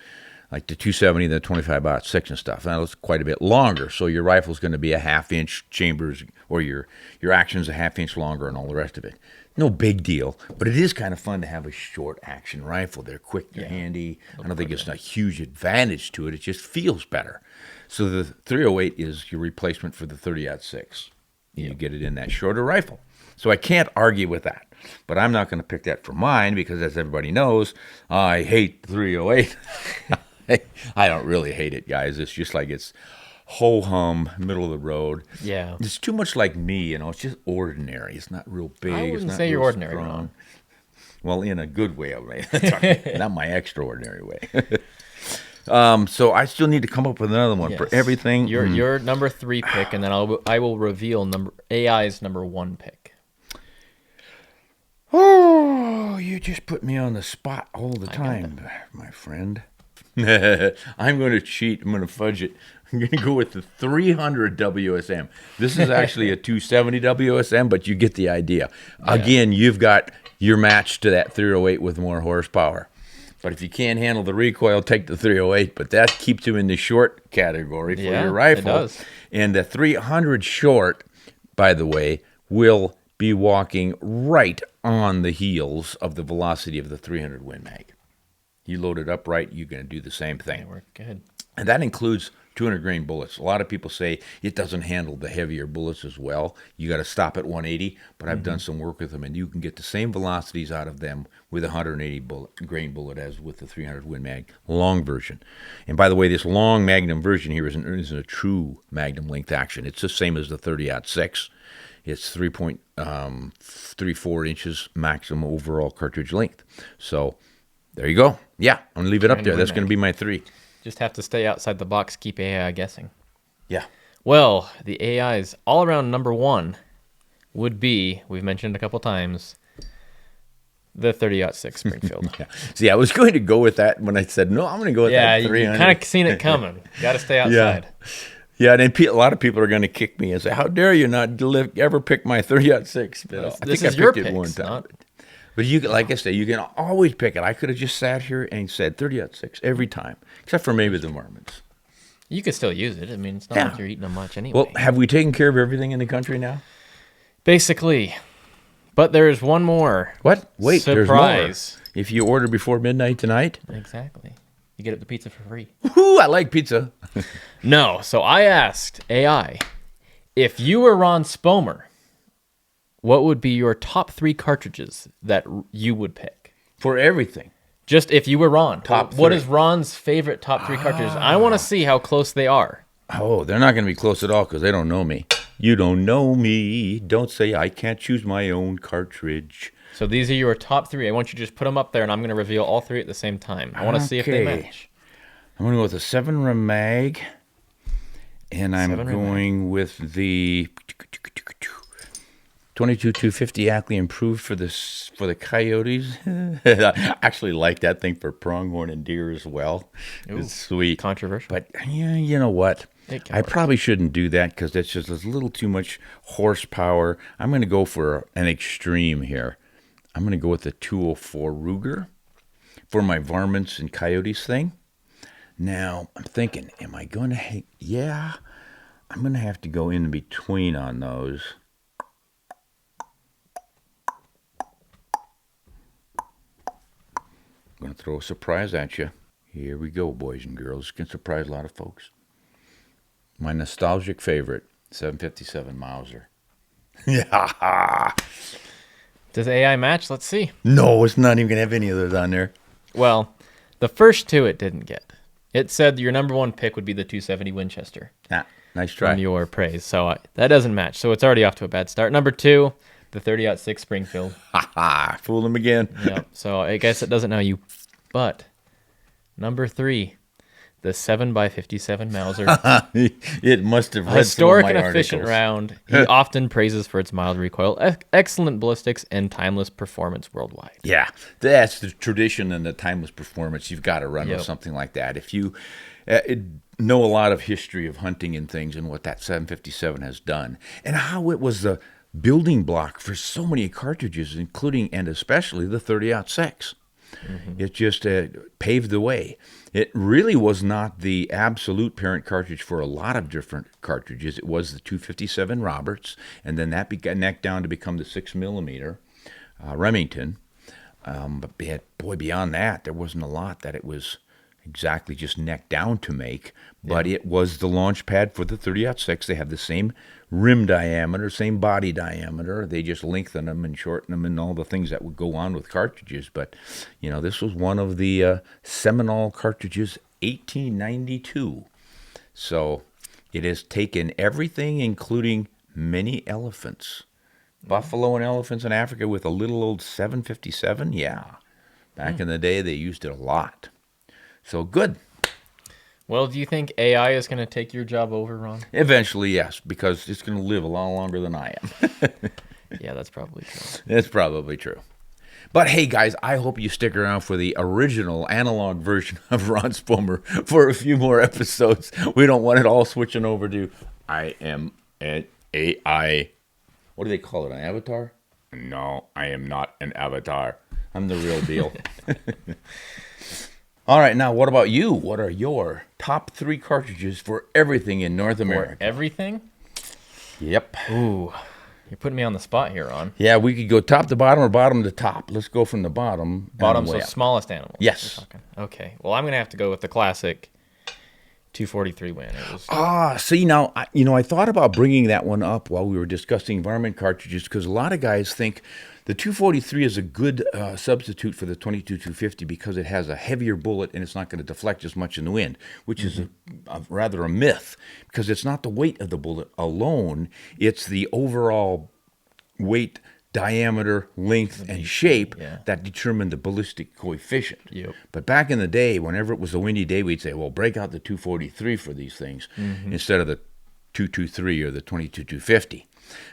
Like the 270, the 25-06 and stuff. Now it's quite a bit longer, so your rifle's going to be a half-inch chambers, or your action's a half-inch longer, and all the rest of it. No big deal, but it is kind of fun to have a short action rifle. They're quick, they're handy. I don't think it's a huge advantage to it. It just feels better. So the 308 is your replacement for the 30-06. You get it in that shorter rifle. So I can't argue with that. But I'm not going to pick that for mine because, as everybody knows, I hate the 308. I don't really hate it, guys. It's just like it's ho-hum, middle of the road. Yeah. It's too much like me, It's just ordinary. It's not real big. I It's wouldn't not say you're real ordinary, strong. Ron. Well, in a good way, not my extraordinary way. So I still need to come up with another one for everything. Your number 3 pick, and then I will reveal AI's number 1 pick. Oh, you just put me on the spot all the time, my friend. I'm going to cheat. I'm going to fudge it. I'm going to go with the 300 WSM. This is actually a 270 WSM, but you get the idea. Yeah. Again, you've got your match to that 308 with more horsepower. But if you can't handle the recoil, take the 308. But that keeps you in the short category for your rifle. It does. And the 300 short, by the way, will be walking right on the heels of the velocity of the 300 Win Mag. You load it up right, you're going to do the same thing. Yeah, we're good. And that includes 200 grain bullets. A lot of people say it doesn't handle the heavier bullets as well. You got to stop at 180, but I've done some work with them, and you can get the same velocities out of them with a 180 grain bullet as with the 300 Win Mag long version. And by the way, this long Magnum version here isn't a true Magnum length action. It's the same as the 30-06. It's 3.34 inches maximum overall cartridge length. So there you go. Yeah, I'm going to leave it up there. That's going to be my 3. Just have to stay outside the box, keep AI guessing. Yeah. Well, the AI's all-around number 1 would be, we've mentioned a couple times, the 30-06 Springfield. Yeah. See, I was going to go with that when I said, no, I'm going to go with that 300. Yeah, you kind of seen it coming. Got to stay outside. Yeah, and then a lot of people are going to kick me and say, how dare you not ever pick my 30-06? This is your pick, one time. Not... But you, like I say, you can always pick it. I could have just sat here and said 30-06 every time, except for maybe the varmints. You could still use it. I mean, it's not like you're eating them much anyway. Well, have we taken care of everything in the country now? Basically. But there's one more. What? Wait, surprise. There's more. If you order before midnight tonight? Exactly. You get the pizza for free. Woo, I like pizza. No, so I asked AI, if you were Ron Spomer, what would be your top 3 cartridges that you would pick? For everything. Just if you were Ron. Top 3. What is Ron's favorite top 3 cartridges? I want to see how close they are. Oh, they're not going to be close at all because they don't know me. You don't know me. Don't say I can't choose my own cartridge. So these are your top 3. I want you to just put them up there, and I'm going to reveal all 3 at the same time. I want to see if they match. I'm going to go with the 7 Rem Mag, and I'm going with the 22-250 Ackley improved for the coyotes. I actually like that thing for pronghorn and deer as well. Ooh, it's sweet. Controversial. But yeah, you know what? I probably shouldn't do that because that's just a little too much horsepower. I'm going to go for an extreme here. I'm going to go with the 204 Ruger for my varmints and coyotes thing. Now, I'm thinking, am I going to... Yeah, I'm going to have to go in between on those. I'm going to throw a surprise at you. Here we go, boys and girls. It can surprise a lot of folks. My nostalgic favorite, 757 Mauser. Yeah. Does AI match? Let's see. No, it's not even going to have any of those on there. Well, the first 2 it didn't get. It said your number 1 pick would be the 270 Winchester. Ah, nice try. From your praise. So that doesn't match. So it's already off to a bad start. Number 2, the 30-06 Springfield. Ha ha! Fooled him again. Yep. So I guess it doesn't know you. But number 3, the 7x57 Mauser. It must have read historic some of my and efficient articles. round. He often praises for its mild recoil, excellent ballistics, and timeless performance worldwide. Yeah, that's the tradition and the timeless performance. You've got to run with something like that. If you know a lot of history of hunting and things and what that 757 has done and how it was the building block for so many cartridges, including and especially the 30-06. Mm-hmm. It just paved the way. It really was not the absolute parent cartridge for a lot of different cartridges. It was the 257 Roberts, and then that got necked down to become the 6mm Remington. But beyond that, there wasn't a lot that it was exactly just neck down to make. But it was the launch pad for the 30-06. They have the same rim diameter, same body diameter. They just lengthen them and shorten them and all the things that would go on with cartridges. But, this was one of the seminal cartridges, 1892. So it has taken everything, including many elephants. Buffalo and elephants in Africa with a little old 757. Yeah. Back in the day, they used it a lot. So good. Well, do you think AI is going to take your job over, Ron? Eventually, yes, because it's going to live a lot longer than I am. Yeah, that's probably true. That's probably true. But hey, guys, I hope you stick around for the original analog version of Ron Spomer for a few more episodes. We don't want it all switching over to I am an AI. What do they call it, an avatar? No, I am not an avatar. I'm the real deal. All right, now what about you? What are your top 3 cartridges for everything in North America? For everything? Yep. Ooh, you're putting me on the spot here, Ron. Yeah, we could go top to bottom or bottom to top. Let's go from the bottom. Bottom, so smallest animal. Yes. Okay. Well, I'm going to have to go with the classic 243 win. It was See now, I thought about bringing that one up while we were discussing varmint cartridges because a lot of guys think the 243 is a good substitute for the 22-250 because it has a heavier bullet and it's not going to deflect as much in the wind, which is rather a myth because it's not the weight of the bullet alone; it's the overall weight, diameter, length, and shape that determine the ballistic coefficient. Yep. But back in the day, whenever it was a windy day, we'd say, well, break out the 243 for these things instead of the 223 or the 22-250.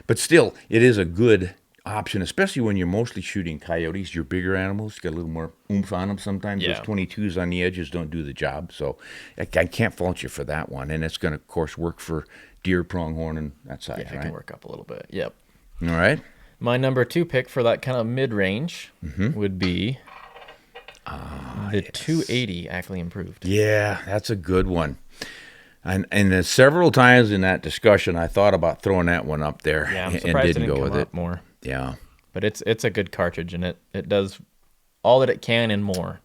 But still, it is a good option, especially when you're mostly shooting coyotes, your bigger animals, get a little more oomph on them sometimes. Yeah. Those 22s on the edges don't do the job. So I can't fault you for that one. And it's going to, of course, work for deer, pronghorn, and that size, yeah, it right? can work up a little bit. Yep. All right. My number 2 pick for that kind of mid-range would be the 280 actually improved. Yeah, that's a good one. And several times in that discussion, I thought about throwing that one up there Yeah, I'm and surprised didn't it didn't go come with up it. more. Yeah. But it's a good cartridge, and it does all that it can and more.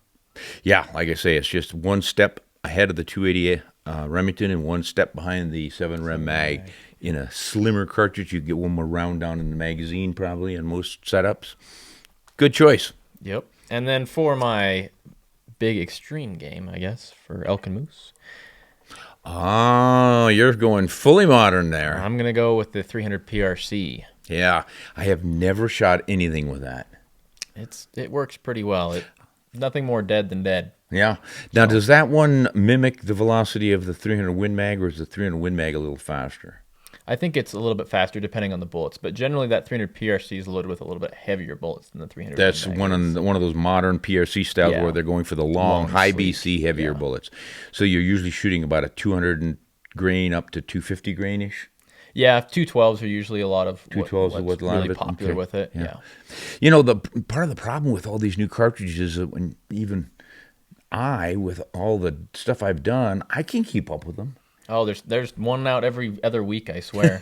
Yeah, like I say, it's just one step ahead of the 280 Remington and one step behind the 7 Rem mag. In a slimmer cartridge, you get one more round down in the magazine probably in most setups. Good choice. Yep. And then for my big extreme game, I guess, for elk and moose, Oh, you're going fully modern there. I'm going to go with the 300 PRC. Yeah, I have never shot anything with that. It works pretty well. Nothing more dead than dead. Yeah. Now, does that one mimic the velocity of the 300 Win Mag, or is the 300 Win Mag a little faster? I think it's a little bit faster depending on the bullets, but generally that 300 PRC is loaded with a little bit heavier bullets than the 300. That's one of those modern PRC styles where they're going for the long high sleek. BC, heavier bullets. So you're usually shooting about a 200 grain up to 250 grainish. Yeah, 212s are usually a lot of 212s is what a lot really of it. popular Okay. with it. Yeah. You know, the part of the problem with all these new cartridges is that when even I, with all the stuff I've done, I can keep up with them. Oh, there's one out every other week, I swear.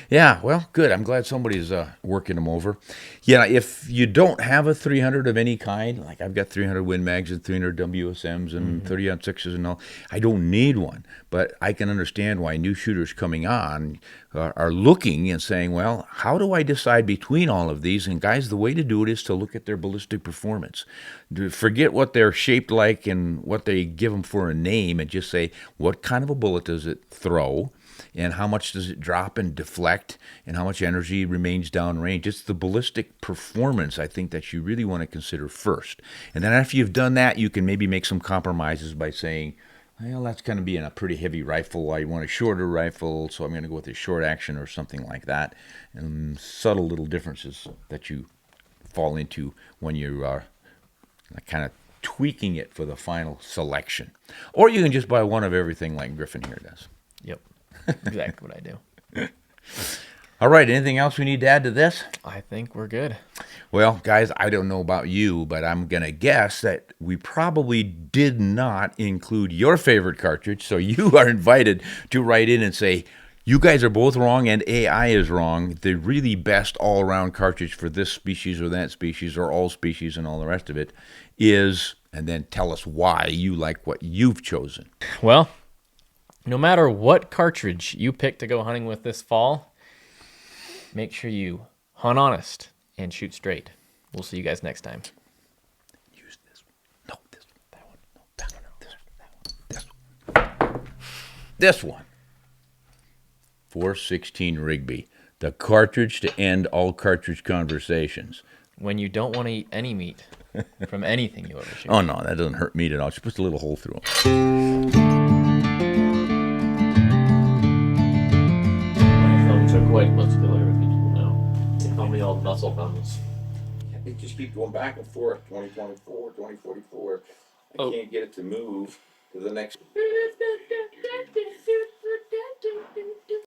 Yeah, well, good. I'm glad somebody's working them over. Yeah, if you don't have a 300 of any kind, like I've got 300 Win Mags and 300 WSMs and 30 on 6s and all, I don't need one. But I can understand why new shooters coming on are looking and saying, well, how do I decide between all of these? And guys, the way to do it is to look at their ballistic performance. Forget what they're shaped like and what they give them for a name and just say, what kind of a bullet does it throw? And how much does it drop and deflect, and how much energy remains downrange? It's the ballistic performance, I think, that you really want to consider first. And then after you've done that, you can maybe make some compromises by saying, well, that's going to be in a pretty heavy rifle. I want a shorter rifle, so I'm going to go with a short action or something like that. And subtle little differences that you fall into when you are kind of tweaking it for the final selection. Or you can just buy one of everything like Griffin here does. Yep. Exactly what I do. All right, anything else we need to add to this? I think we're good. Well, guys, I don't know about you, but I'm going to guess that we probably did not include your favorite cartridge, so you are invited to write in and say, you guys are both wrong and AI is wrong. The really best all-around cartridge for this species or that species or all species and all the rest of it is, and then tell us why you like what you've chosen. Well, no matter what cartridge you pick to go hunting with this fall, make sure you hunt honest and shoot straight. We'll see you guys next time. Use this one. No, this one. That one. No, that one. This one. That one. This one. 416 Rigby. The cartridge to end all cartridge conversations. When you don't want to eat any meat from anything you ever shoot. Oh, no, that doesn't hurt meat at all. Just puts a little hole through them. Quite muscular, if people know. They call me old muscle thumbs. They just keep going back and forth. 2024, 2044. I can't get it to move to the next.